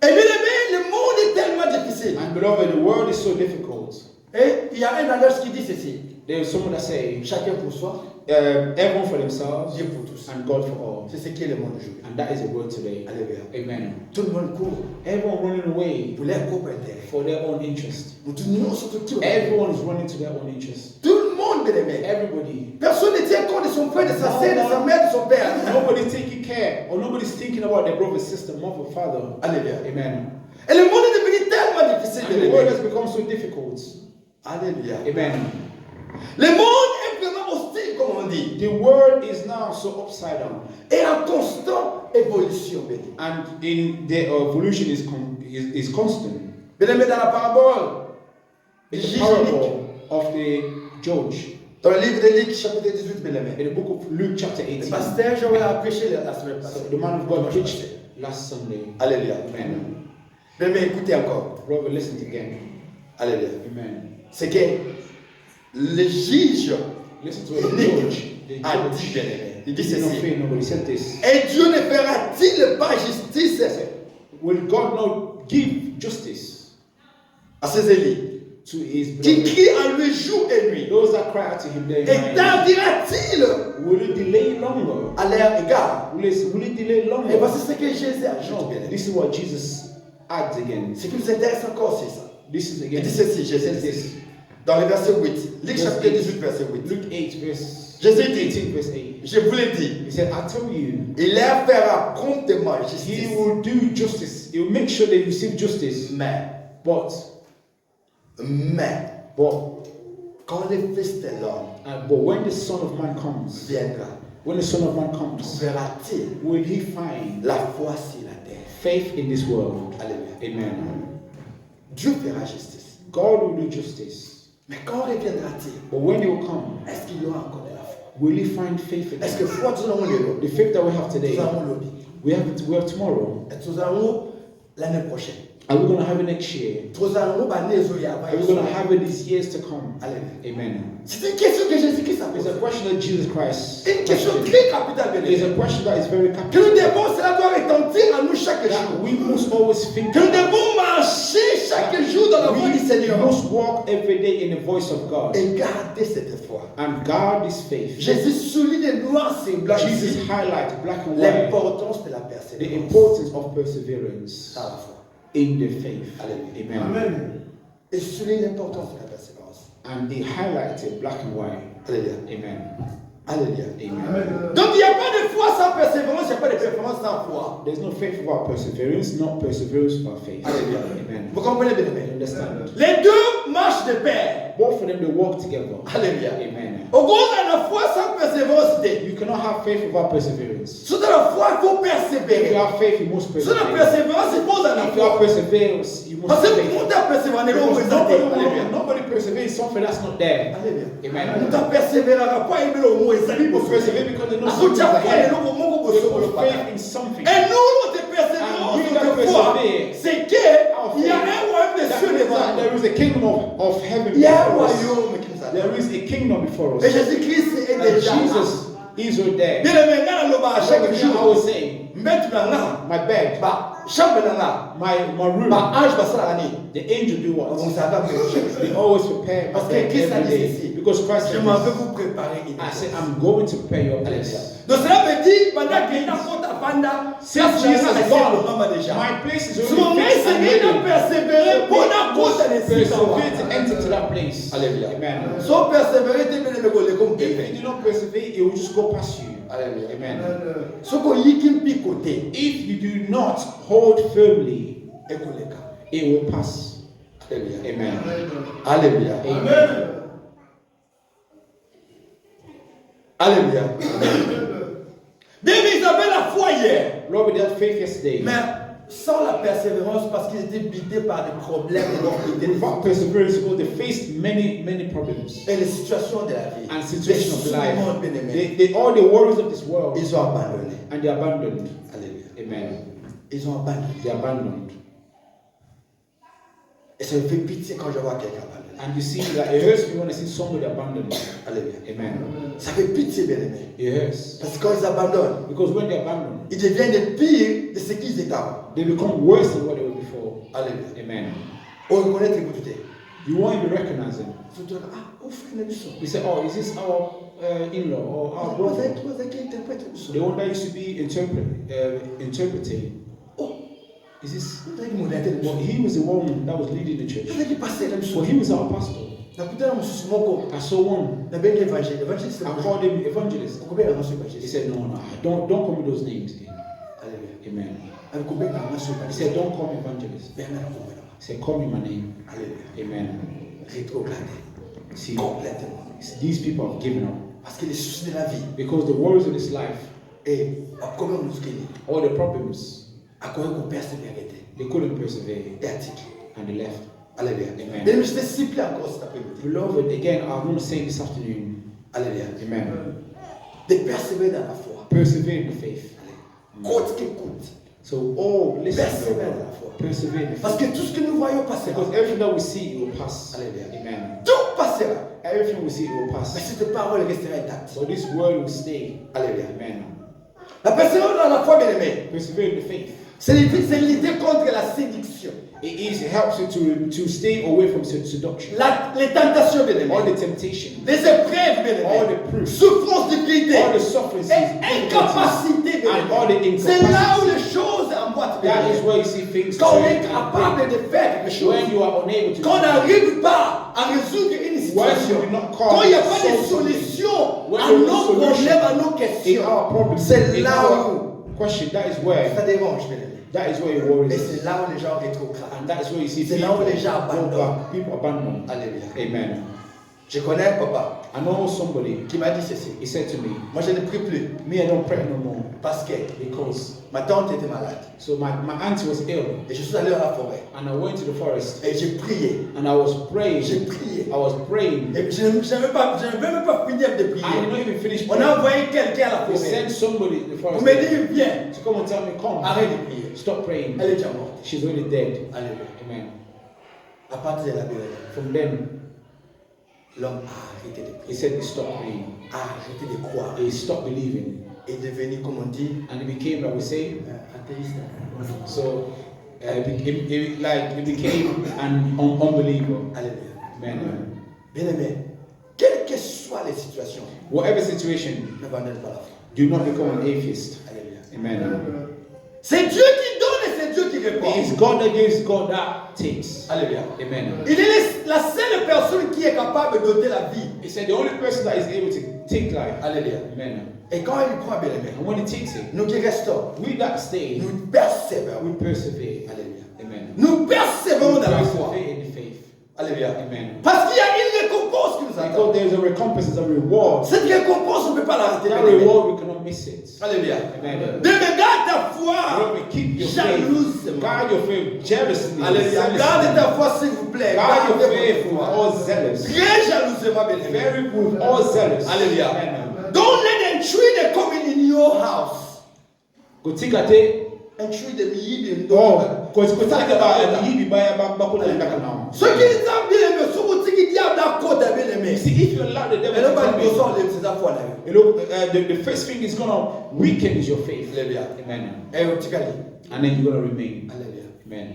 Et bien aimé, le monde est tellement difficile. And beloved, the world is so difficult. Et il y a un adage qui dit ceci. There is someone that say, Chacun pour soi, everyone for themselves Dieu pour tous. and God for all. C'est ce qui est le monde aujourd'hui. And that is the word today. Alléluia. Amen. Tout le monde court Everyone running away pour leur propre intérêt. for their own interest. Nous tournons surtout tout. Everyone is running to their own interest. Tout le monde, bien aimé. Everybody. Personne ne tient compte de son frère, de sa sœur, de sa mère, de son père. Nobody's taking care or nobody's thinking about their brother, sister, mother, father. Alléluia. Amen. Et le monde est devenu tellement difficile, And bien the world aimé. has become so difficult. Alléluia. Amen. Le monde est vraiment hostile, comme on dit. The world is now so upside down. Et en constante évolution, bien aimé. And in the evolution is constant. Bien aimé, dans la parabole In du the juge parable unique, of the judge, dans le livre de Luc, chapitre 18, bien aimé. in the book of Luke chapter Le 18, pasteur Joël a prêché la semaine so passée. the man of God preached last Sunday. Alléluia. Amen. Bien aimé, écoutez encore. Brother, listen again. Alléluia. Amen. C'est que le juge Listen to what the unique judge, a dit, bien aimé. Il dit He did not ceci. fear nobody. He said this. Et Dieu ne fera-t-il pas justice Will God not give justice à ses élus to his qui beloved? crient en lui jour et nuit? Those that cry out to him day Et and night. tardera-t-il Will it delay longer? à leur égard? Will it delay Et longer? voici ce que Jésus ajoute, No. bien aimé. This is what Jesus adds again. Ce qui nous intéresse encore, c'est ça. This is Il again. dit ceci, Jésus says dit this. ceci. Dans le verset 8, Luc Verse chapitre 8. 18, verset 8. Luke 8 verse Jésus dit, 18 verse 8. je vous l'ai dit, He said, I tell you, il leur fera promptement he justice. will do justice. He will make sure they receive justice. Mais, But quand le Fils de l'homme but when the Son of Man comes, viendra, when the Son of Man comes, verra-t-il will he find la foi sur la terre? faith in this world? Alléluia. Amen. Dieu fera justice. God will do justice. Mais quand reviendra-t-il? But when he will come, Est-ce qu'il y aura encore de la foi? will he find faith in Est-ce que us? foi, nous avons le The faith that we have today, Nous avons l'obéi. we have tomorrow. Et nous avons l'année prochaine. Are we going to have it next year? Nous avons l'année avant. Are we going to have it these years to come? Alléluia. Amen. C'est une question que Jésus-Christ a It's posée. a question that Jesus Christ Une question questioned. très capitale, bien It's aimé. a question that is very Que nous capital. devons, cela doit retentir en nous chaque That jour. we must always think Que nous about. devons marcher chaque jour dans la voie du We Seigneur. must walk every day in the voice of God Et garder cette foi. and guard this faith. Jésus souligne noir sur blanc Jesus ici highlights black and white l'importance de la the persévérance importance of perseverance dans la foi. in the faith. Alléluia. Amen. Et souligne l'importance de la persévérance. And they highlighted black and white. Alléluia. Amen. Alléluia. Amen. Donc il n'y a pas de foi sans persévérance, il n'y a pas de persévérance sans foi. There's no faith without perseverance, not perseverance without faith. Alléluia. Amen. Vous comprenez bien, You aimé? understand? Les deux marchent de pair. Both of them, they walk together. Alléluia. Amen. Au gros, on a la foi sans persévérance. You cannot have faith without perseverance. Sous la foi, il faut If you persévérer. have faith, you must Sous la persevere. persévérance, il faut dans la If you have foi. perseverance, you must Parce que have pour faith. ta persévérance, il faut Because nobody perseveres something that's not there. Alléluia. Amen. Nous persévérera pas aimer le mot et ça People persevere because they know À something toute fois, ahead. les locaux, mon gros, They beau, put beau, faith in something. Et nous, notre persévérance, And we notre that foi, persevere, c'est qu'il y a un royaume de That cieux means devant that nous. there is a kingdom of heaven Il y a un before us. royaume qui nous attend. There is a kingdom before us. Et Jésus-Christ est And déjà là. Jesus is right there. Bien aimé, dans le bas, chaque I jour, was saying, mettre dans là, my bed, chambre dans là, my room, ange passe la nuit. the angel do what? On s'attend que They always prepare my Parce que bed Christ a every dit day. ceci. Because Christ Je said m'en this. vais vous préparer une I said, place. I'm going to prepare your Alléluia. place. Donc cela veut dire, pendant qu'il y a faute à Panda, Since Jesus is gone, gone, déjà. my place is Ce moment, already fixed c'est and qu'il a ready. persévéré pour la cause de Persevere to enter to that place. Alléluia. Amen. Sans persévérer, tu peux le voler comme If you do not persevere, it will just go past you. Alléluia. Amen. Ce qu'on y qui me picoté, If you do not hold firmly, et qu'on les cas. it will pass. Alléluia. Amen. Alléluia. Amen. Alléluia. Bien, mais ils avaient la foi hier. Lord, we had faith yesterday. Mais sans la persévérance, parce qu'ils étaient bités par des problèmes et Without perseverance, because they faced many problems et les situations de la vie. and situations of life. Souvent, bien aimé, They all the worries of this world, ils ont abandonné. and they abandoned. Alléluia. Amen. Ils ont abandonné. They abandoned. Et ça me fait pitié quand je vois quelqu'un abandonné. And you see that it hurts me when I see somebody abandoned. Alléluia. Amen. Ça fait pitié, bien aimé. It hurts. Parce que quand ils abandonnent, Because when they abandon, ils deviennent les pires de ce qu'ils étaient avant. they become worse than what they were before. Alléluia. Amen. On reconnaît les beautés. You won't even recognize them. Surtout, oh frère, nous sommes. You say, oh, is this our in-law or our Toi, brother? qui interprète nous The sommes. one that used to be interpreting. Oh, Is this? toi qui modèle nous Well, sommes. he was the one that was leading the church. Toi qui passait là nous Well, sommes. he was our pastor. Na kutana msusu moko. I saw one. Na bengi évangile. Évangile c'est I called him evangelist. Ukubeka naso He évangile. said, no, don't call me those names again. Alléluia. Amen. Ukubeka naso He évangile. said, don't call me evangelist. Bernard Kubena. He said, call me my name. Alléluia. Amen. Rétrogradé. See, Complètement. these people have given up Parce que les soucis de la vie because the worries of this life, et comment nous skinny. all the problems, À quoi qu'on persévérer they couldn't persevere et attiquer. and they left. Alléluia. Amen. Mais je vais cibler encore cet après-midi. Beloved, again, I want to say this afternoon, Alléluia. amen. De persévérer dans la foi. Persevere in the faith. Coûte que coûte. So, oh, listen, Persevere dans la foi. persevere in the Parce faith. que tout ce que nous voyons passer, Because everything that we see, it will pass. Alléluia. Amen. tout passera. Everything we see will Mais pass. cette parole restera intacte. So this word will stay. Alléluia. Amen. La persévérance dans la foi, bien aimé, Persevere in the faith. c'est lutter contre la séduction. It helps you to stay away from seduction. Les tentations, bien All aimé. the temptation, Les épreuves, bien all aimé. the proofs, Souffrance, difficulté. all the sufferings, Et incapacité, bien and all the aimé. C'est là où incapacities. les choses emboîtent, bien That is aimé. where you see things Quand on est turn and capable break. de faire quelque chose. When you are unable to Quand on do something. n'arrive pas à résoudre une situation. When you do not call Quand il n'y a pas de solve something. solution When à there is nos no solution problèmes, à nos in questions. our problems, C'est in là our question, that is ça where dérange, bien aimé. that is where it worries Et us. c'est là où les gens rétrogradent. And that is where you see C'est people là où les gens go abandonnent. back, people abandon. Alléluia. Amen. Je connais un papa I know somebody, qui m'a dit ceci. he said to me, Moi, je ne prie plus me, I don't pray no more parce que because ma tante était malade. so my auntie was ill Et je suis allé dans la forêt. and I went to the forest Et j'ai prié. and I was praying. J'ai prié. I was praying. Et je n'avais même pas fini de I did prier. not even finish On a praying. envoyé quelqu'un à la He forêt sent somebody to the pour forest me dire, viens, to come and tell me, come, arrête de prier. stop praying. Elle est déjà morte. She's already dead. Alléluia. Amen. À partir de la Bible, From then, l'homme a arrêté de he prier. said he stopped praying. A arrêté de croire. He stopped believing. Et devenu, comme on dit, And he became, like we say, athéiste. so it became an unbeliever. Alléluia. Amen. Bien aimé, quelles que soient les situations, Whatever situation, n'abandonne pas la foi. do not become an atheist. Alléluia. Amen. C'est Dieu qui donne et c'est Dieu qui It is répond. God that gives, God that takes. Alléluia. Amen. Il est la seule personne qui est capable de donner la vie. He said the only person that is able to take life. Alléluia. Amen. Et quand il prend, bien aimé, And when he takes it, nous qui restons, we that stay, nous persévérons. we persevere. Alléluia. Amen. Nous persévérons dans la foi. Persevere in the faith. Alléluia. Amen. Parce qu'il y a une récompense qui nous attend. Because there is a recompense, there's a reward. Cette récompense, on ne peut pas la rater. That bien aimé. reward, we cannot miss it. Alléluia. Amen. De regarde ta foi Lord, keep your faith. jalousement. Guard your faith jealously. Alléluia. zealously. Garde ta foi, s'il vous plaît. Guard your Gardez faith votre with foi. all zealous. Très jalousement, bien aimé. Very with all zealous. Alléluia. Amen. Don't let them treat them coming in your house. Kutikate. And treat them in Oh, because kutikate ba yibi ba bakula ndaka now. Ce qui est bien aimé, ce qui diable à côté, bien aimé. You see, if you allow the devil Et là, to quand come il in, sort, c'est ta foi là. you know, the first thing is gonna weaken is your faith. Alléluia. Amen. Et au petit cali. And then you're gonna remain. Alléluia. Amen.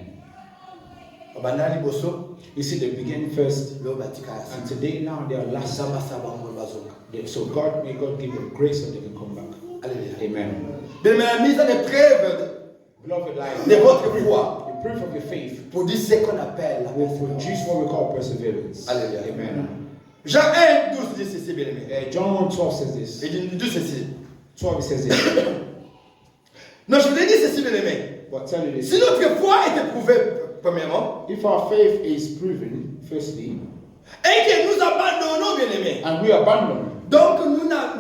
Abanali bosso, You see, they begin first, le batikala. and today now they are last. Sama saba ngol bazoka. So God, may God give them grace so they can come back. Alléluia. Amen. De la mise en épreuve Beloved, like de votre foi the proof of your faith produit ce qu'on appelle la will persévérance. produce what we call perseverance. Alléluia. Amen. Jean 1, 12 dit ceci, bien aimé. John 1:12 says this. Il dit ceci. 12 it says this. Non, je vous ai dit ceci, bien aimé. But tell you this. Si notre foi est éprouvée, premièrement, If our faith is proven, firstly, et que nous abandonnons, bien aimé, and we abandon, donc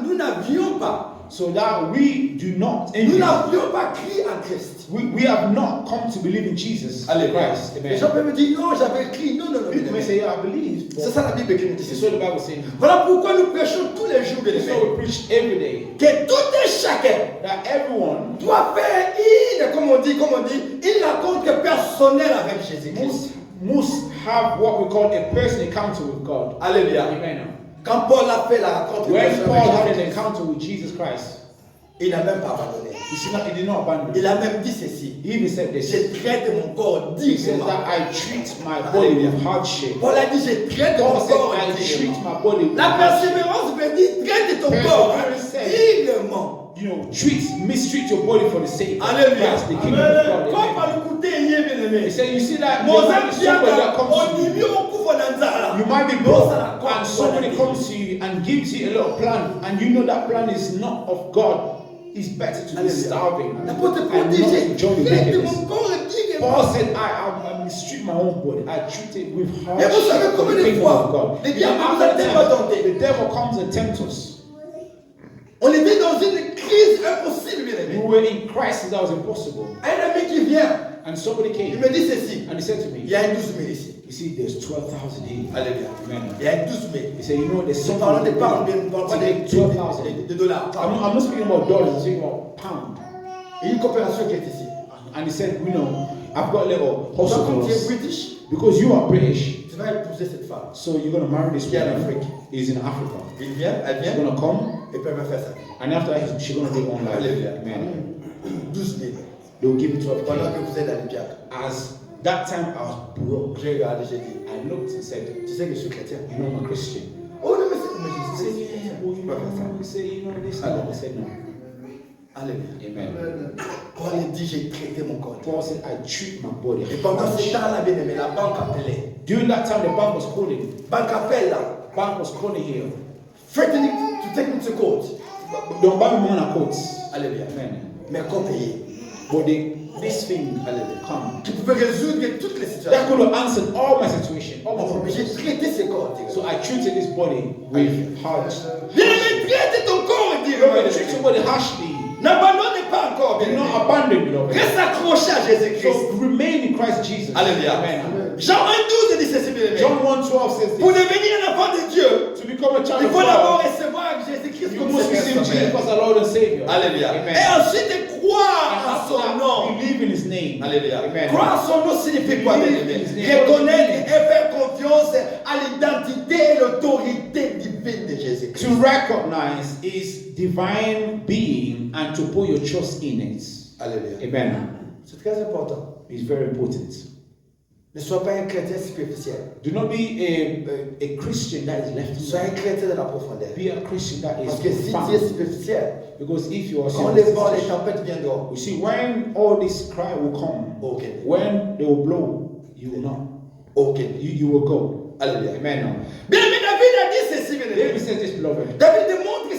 nous n'avions pas, so that we do not nous envy, n'avions pas crié en Christ. we have not come to believe in Jesus Christ. Les gens Amen. peuvent me dire, non, j'avais crié. Non, non, non. bien People may aimé. say, yeah, I believe. C'est But ça la Bible qui nous dit. this is ceci. what the Bible says. Voilà pourquoi nous prêchons tous les jours, bien This is aimé, what we preach every day. que tout et chacun That everyone doit faire comme on dit, une rencontre personnelle avec Jésus-Christ. must have what we call a personal encounter with God. Alléluia. Amen. Quand Paul a fait la rencontre When personnelle Paul had avec an Jésus, encounter with Jesus Christ, il n'a même pas abandonné. he did not abandon. Il a même dit ceci. He even said this. Je traite mon corps He said dignement. that I treat my body with hardship. Paul a dit, je traite mon Paul said corps I treat dignement. my body with La hardship. persévérance veut dire traite ton corps dignement. You know, mistreat your body for the sake of Alléluia. Christ, the kingdom of God. Comme Amen. par le côté hier, bien He aimé. said, you see that Mozart somebody that comes to on y you, au you might be broke, and somebody comes to you and gives you a little plan, and you know that plan is not of God. It's better to be starving and L'apôtre not Paul dit, enjoy the j'ai traite wickedness. mon corps dignement. Paul said, I mistreat my own body. I treat it with Et vous savez hardship for combien the de kingdom fois of God. le You know, diable nous a after tellement that, tentés. the devil comes and tempts us. On était dans une crise impossible, bien We aimé. were in crisis that was impossible. Un ami qui vient, And somebody il came me dit ceci. and he said to Il me, y a un 12 000 ici. you see, there's 12,000 here. Alléluia. Amen. Il y a un 12 000. He said, you know, there's Nous parlons something de pounds, bien, nous parlons pas to get 12,000. de dollars. I'm not speaking about dollars, I'm speaking about pound. Il y a une coopération qui est ici. And he said, you know, I've got a little Par contre, tu es hospitals. British. Because you are British, Tu tu vas épouser cette femme. So you're going to marry this Qui est en woman. Afrique. He's in Africa. Il vient, elle She's vient, going to come, et puis elle va faire sa vie. and after that, she's going to live on life. Alléluia. Amen. 12 000. They will give it to her. Pendant que vous êtes dans le diable. As that time I was broke, J'ai regardé, j'ai dit, I looked and said, tu sais que je suis chrétien. you know, I'm a Christian. Oh non, mais c'est comme He je said, dis. yeah, well, you Tu vas faire ça. know, he said, you know this. And I said, no. Alléluia. Amen. Paul dit, j'ai traité mon corps. Paul said, I treat my body. Et pendant ce harsh. temps-là, bien aimé, la banque appelait. During that time, the bank was calling. Banque appelle là. Bank was calling here. Threatening to take me to court. Don't buy me on courts. Alléluia. Amen. Mais qu'on payait. But this thing, come. Qui pouvait résoudre toutes les That situations. could have answered all my situation, all my Mais j'ai problems. traité ce corps. So I treated this body with harsh. Bien aimé, traite ton corps, dit. Treat your body harshly. N'abandonne pas encore, bien Do aimé. not abandon, beloved. Reste accroché à Jésus-Christ. So remain in Christ Jesus. Alléluia. Amen. Jean 1,12 dit ceci, bien aimé. John 1:12 says Pour this. devenir un enfant de Dieu, To become a child il of faut d'abord God, recevoir Jésus-Christ you comme must receive Seigneur. Jesus as our Lord and Savior. Alléluia. Amen. Et ensuite croire And en after son that, nom. believe in His name. Alléluia. Amen. Croire en son nom signifie quoi, bien aimé? Reconnaître et faire confiance à l'identité et l'autorité divine de Jésus-Christ. To recognize His divine being and to put your trust in it. Alléluia. Amen. C'est très important. It's very important. Ne sois pas un chrétien superficiel. Do not be a Christian that is left. Sois un chrétien de la profondeur. Be a Christian that is Parce que si tu es profound. superficiel, Because if you are quand les vents, les superstitious, tempêtes viendront, you see, when all this cry will come, okay. when they will blow, you will not. Okay. You will go. Alléluia. Amen. Bien aimé, David a dit ceci, bien David aimé. says this, beloved. David démontre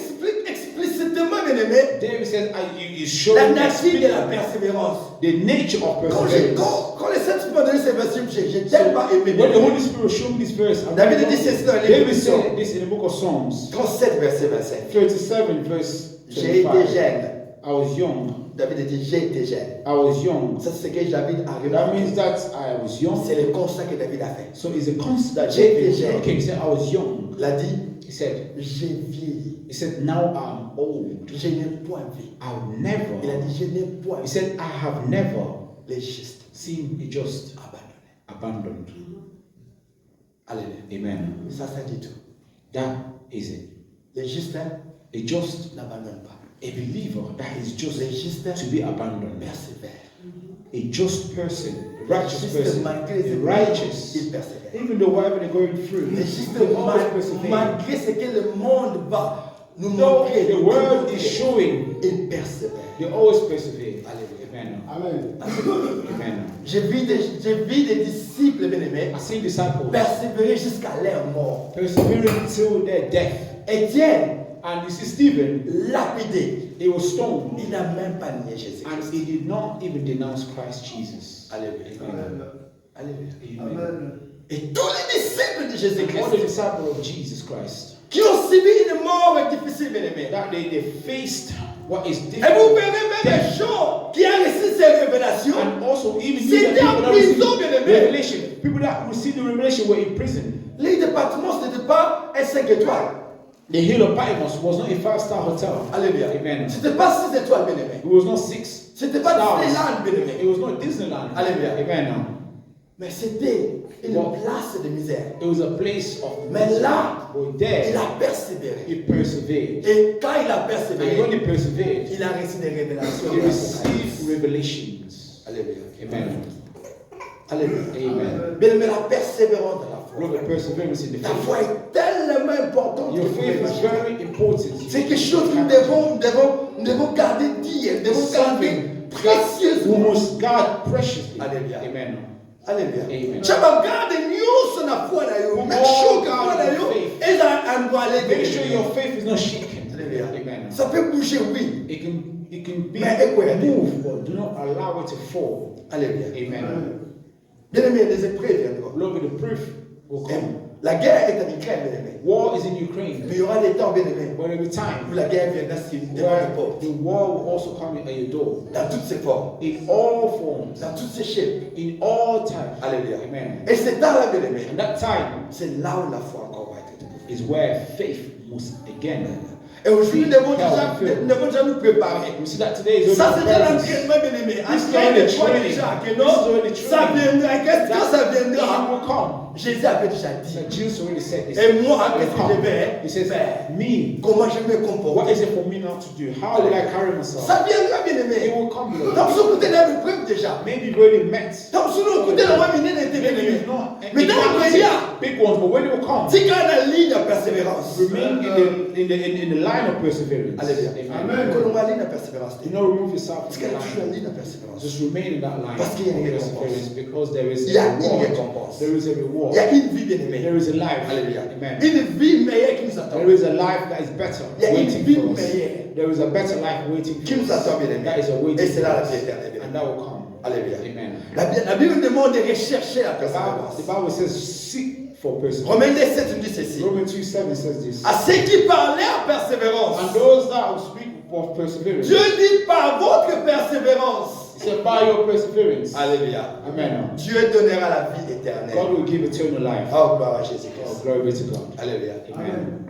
explicitement, bien aimé, David says, you la show nature de la persévérance. the nature of perseverance. Quand le Saint-Esprit m'a donné ces versets, j'ai tellement aimé. When the Holy Spirit showed me this verse, I David remember- dit ceci dans le livre David de Psaumes. said this in the book of Psalms, 37, verset 25. 37, verse J'ai été 25. jeune. I was young. David dit, j'ai été jeune. I was young. Ça, c'est ce que David a That remarqué. means that I was young. C'est le constat que David a fait. So it's a constant that J'ai David, été jeune. okay, he said, I was young. Il a dit, He said, j'ai vieilli. now I'm old. Je n'ai point vu. I'll Il a never. dit, je n'ai point He vu said, I have never les justes seen a just abandonnés. abandoned. Alléluia. Amen. Ça dit tout. That is it. Les justes A just, n'abandonnent pas. a believer that is just Les justes to be abandoned. persévèrent. A just person, a righteous Les justes, person, malgré les a épreuves, righteous. ils persévèrent. Even though whatever they're going through, Les justes, they always persevere. malgré ce que le monde va nous Though montrer, the world is showing, ils persévèrent. they always persevere. Alléluia. Amen. Amen. Amen. J'ai vu des disciples bien-aimés I see disciples persévérer jusqu'à leur mort. persevering till their death. Étienne, And you see, Stephen, lapidé, he was stoned, il n'a même pas nié Jésus. and he did not even denounce Christ Jesus. Alléluia. Amen. Alléluia. Amen. Amen. Et tous les disciples de All the Jésus-Christ disciples of Jesus Christ, qui ont subi une mort difficile, bien-aimés. that they faced what is Et vous difficult. verrez même Jean qui a reçu ces révélations. And also, even C'était the people en that received prison, bien-aimé. revelation, people that received the revelation were in prison. Les départements, ce n'était pas un 5 étoiles. The hill of Patmos was not a 5-star hotel. Alléluia. Amen. Ce n'était pas 6 étoiles, bien-aimé. It was not 6 Ce n'était pas stars. Disneyland, bien-aimé. It was not Disneyland. Alléluia. Amen. Mais c'était une Wow. place de misère. It was a place of Mais là, but il there a persévéré. he persevered. Et quand il a And when persévéré, he persevered, il a reçu des révélations. he received revelations. Alléluia. Amen. Alléluia. Amen. Bien, mais la persévérance de la foi. Brother, perseverance in the La faith. foi est tellement importante. Your que vous faith is imaginez. very important. C'est quelque chose que nous devons garder dire, nous devons garder We précieusement. must guard preciously. Alléluia. Amen. Alléluia. Amen. Tu vas garder nyonso na foi na yo. Make sure que foi na yo est en aller. Make sure your faith is not shaken. Alléluia. Amen. Ça peut bouger, oui. It can be Mais écoute. moved, but do not allow it to fall. Alléluia. Amen. Bien aimé, les épreuves viendront. Beloved, the proof will come. La guerre est en Ukraine, bien aimé. War is in Ukraine. Mais il y aura des temps, bien aimé, But every où time, la guerre viendra devant where les portes. the war will also come at your door. Dans toutes ses formes, In all forms, dans toutes ses shapes. in all times. Alléluia. Amen. Et c'est temps-là, bien aimé, And that time c'est là où la foi encore va être découverte. is where faith must again. Et aujourd'hui, nous devons déjà nous préparer. We see that today is Ça, only c'est un preparing. entraînement, bien aimé. This is Entraîne-toi only training. déjà, que This non? is only Ça training. viendra. Qu'est-ce que ça It viendra? will come. Jésus avait déjà dit. So Jesus already said this. Et moi, It will qu'est-ce que come. je vais He says, faire? me, Comment je vais me what comporter? is it for me not to do? How will I carry myself? Ça viendra, bien It aimé. will come, Lord. Donc, si vous êtes dans l'épreuve déjà. Maybe you've already met. Donc, si nous écoutez la voix minée n'était bien Maybe aimé. you've not. Mais It dans le might not prière, take big ones, but when it will come, si quand la ligne de persévérance. remain in the line of perseverance. Alléluia. Amen. Que l'on va ligne de persévérance. Do not remove yourself Parce from qu'il y the a toujours une line. ligne de persévérance. Just remain in that line Parce qu'il y a une of récompense. perseverance because there is Il y a a une reward. récompense. There is a reward. Il y a une vie bien aimée. There is a life. Alléluia. Amen. Une vie meilleure qui nous attend. There is a life that is better Il y a une waiting vie for us. meilleure There is a better life waiting qui for nous us. attend, bien aimé. That is a waiting Et c'est là la for vie us. éternelle, bien And aimé. that will come. Alléluia. Amen. La Bible demande de rechercher la The persévérance. Bible says seek for perseverance. Romains 7 dit ceci. Romans 2:7 says this. À ceux qui parlaient en persévérance, And those that will speak of perseverance, Dieu dit par votre persévérance. he said by your perseverance. Alléluia. Amen. Dieu donnera la vie éternelle. God will give eternal life. Oh, gloire à Oh, Jésus-Christ. glory be to God. Alléluia. Amen.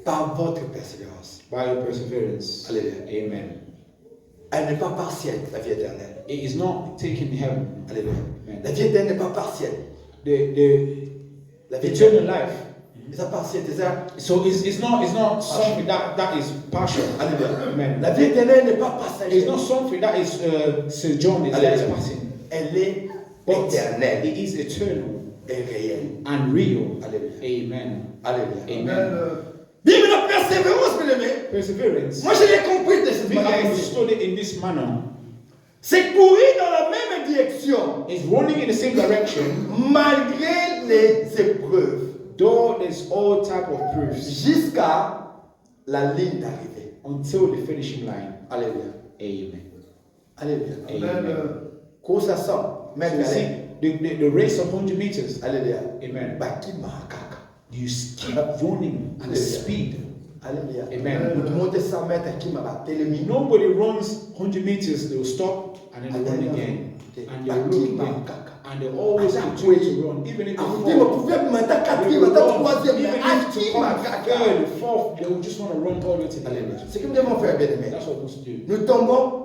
Par votre persévérance. By your perseverance. Alléluia. Amen. Elle n'est pas partielle, la vie éternelle. It is not taken in heaven. Alléluia. Amen. La vie éternelle n'est pas partielle. The La vie eternal éternelle life. n'est pas partielle. C'est ça. So it's not something that is partial. Alléluia. Amen. La vie éternelle n'est pas It's passagère. not something that is sojourning, that is Alléluia. passing. Elle est But éternelle it is eternal et réelle. and real. Alléluia. Amen. Alléluia. Amen. Bien, mais la persévérance, bien aimé. Perseverance. Moi, je l'ai compris de cette Me, I manière. understood it in this manner. C'est courir dans la même direction It's running in the same direction, malgré les épreuves though there's all type of proofs, jusqu'à la ligne d'arrivée. until the finishing line. Alléluia. Amen. Alléluia. Amen. Course à 100 So mètres you see, carrés. the race of 100 meters. Alléluia. Amen. Baki makaka. You keep running at speed. Alléluia. Amen. Nous monter 100 mètres qui m'a télémi. Nobody runs 100 meters, they will stop and then they run again. And they will look again. And they always continue to run. Even if they fall, Vous pouvez mettre they quatrième, will mettre run. troisième, Even mais if to Aki come makaka. third, fourth, they will just want to run all the way to the Alléluia. end. C'est ce que nous devons faire, bien aimé. That's what we're supposed to do. Nous tombons.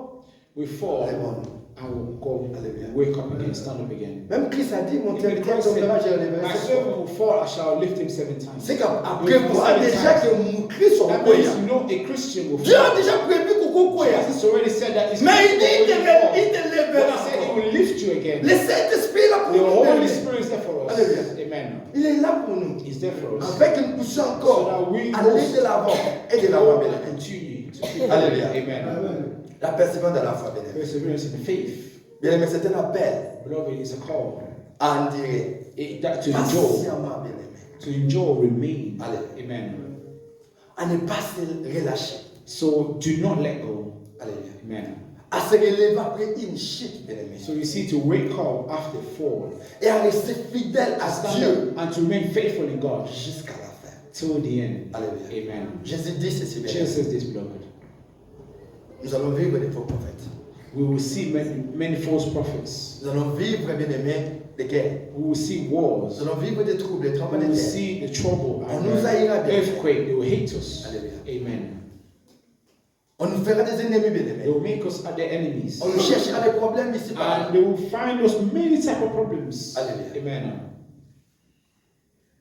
We fall Alléluia. and we'll go, Hallelujah. wake up again, stand up again. Même Christ a dit, mon Even serviteur Christ said, tombera, je le my leverai. servant will fall, I shall lift him 7 times. C'est qu'après Will fall voir 7 déjà times. que mon Christ That soit means croyant. you know a Christian will Dieu a fall. déjà prévu coucou croyant. Jesus already said that he's Mais il dit, il te fall. lèvera. But he said he will lift you again. Le Saint-Esprit est là pour The nous. Holy Spirit is there for us. Hallelujah. Amen. Il est là pour nous. He's there for us. Avec une poussée So encore. that we Aller de l'avant et de l'avant, bien go and aimé. continue to keep Hallelujah. Amen. La persévérance de la foi, bien aimé. Perseverance in the faith. Bien aimé, c'est un appel Beloved, it's a call. à endurer. That to endure, Patiemment, bien aimé. to endure, remain. Hallelujah. Amen. À ne pas se relâcher. So do not let go. Alléluia. Amen. À se relever après une chute, bien aimé. So you see, to wake up after fall, Et à rester fidèle à stand Dieu up and to remain faithful in God jusqu'à la fin. till the end. Alléluia. Amen. Jésus dit ceci, bien Jesus aimé. says this, beloved. Nous allons vivre des faux prophètes. We will see many false prophets. Nous allons vivre, bien aimé, des guerres. We will see wars. Nous allons vivre des troubles, des We tremblements de will terre. see the trouble On and nous haïra bien. earthquake. They will hate us. Alléluia. Amen. On nous fera des ennemis, bien They aimés. will make us their enemies. On nous cherchera des problèmes ici par And they will find us many type of problems. Hallelujah. Amen.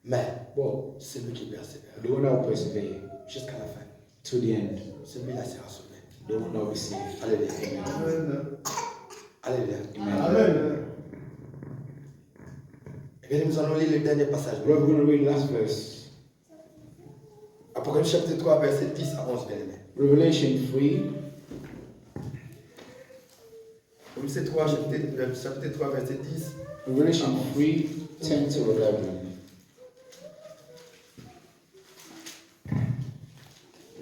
Mais But celui qui persévère the one that will persevere jusqu'à la fin, to the end, celui-là sera sauvé. the one that will be saved. Alléluia. Amen. Alléluia. Amen. Eh bien, nous allons lire le dernier passage. We're going to read the last verse. Apocalypse chapitre 3, verset 10 à 11, bien aimé. Revelation 3. Apocalypse 3, chapitre 3, verset 10. Revelation 3, 10 to 11.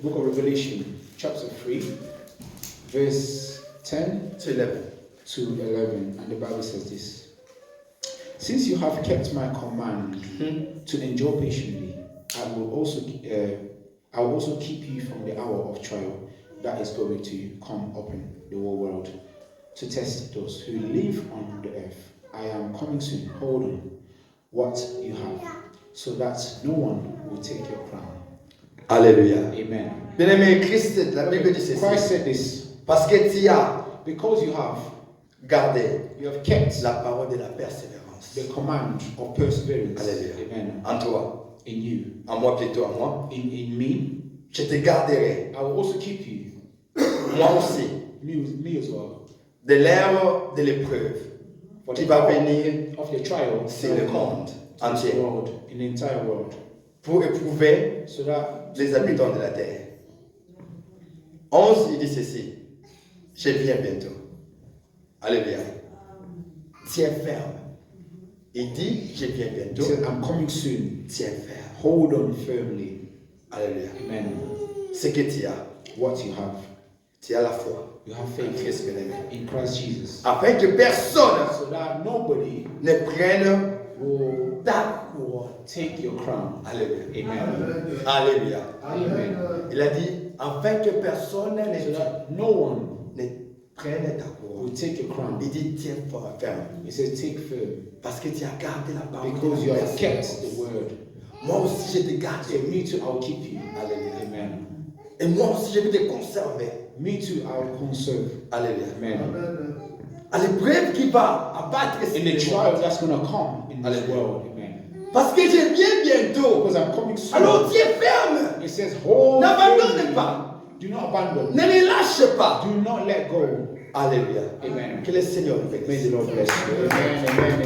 Book of Revelation, chapter 3, verse 10 Tu lèves. to 11. And the Bible says this. Since you have kept my command to endure patiently, I will also keep you from the hour of trial that is going to come upon the whole world to test those who live on the earth. I am coming soon. Hold on what you have, so that no one will take your crown. Alléluia. Amen. Bien-aimé, Christ, la Bible dit ceci. Christ said this, Parce que tu as because you have kept la parole de la persévérance. the command of perseverance. Alléluia. Amen. En toi, In you, en moi plutôt, en moi, in me, je te garderai, I will also keep you. moi aussi, Me as well. de l'ère de l'épreuve qui va venir Of the trial sur le monde in the entier world, in the entire world, pour éprouver so that les habitants de la terre. 11, il dit ceci. Je viens bientôt. Alléluia. Tiens ferme. Il dit, je viens he bientôt. said, I'm coming soon. Tiens ferme. Hold on firmly. Alléluia. Amen. Ce que tu as, What you have, tu as la foi you have en faith Christ bien-aimé. in Christ Jesus, Afin que personne so that nobody ne prenne will ta couronne. take your crown. Alléluia. Amen. Alléluia. Amen. Il a dit, afin que personne So ne that no one prenne ta will couronne. take your crown. Il dit, tiens fort, ferme. He says, take firm, Parce que tu as gardé la parole. because de you la have kept persévérance. the word. Moi aussi, je te garde. So me too, I'll keep you. Alléluia. Amen. Et moi aussi, je vais te conserver. Me too, I'll conserve. Alléluia. Amen. À l'épreuve qui va abattre In the ce trial monde. that's going to come in this Hallelujah. world. Amen. Parce que je viens bientôt. Because I'm coming soon. Alors tiens ferme. It says, hold N'abandonne firmly. pas. Do not abandon. Ne les lâche pas. Do not let go. Alléluia. Amen. Que le Seigneur nous May bénisse. the Lord bless you. Amen. Amen.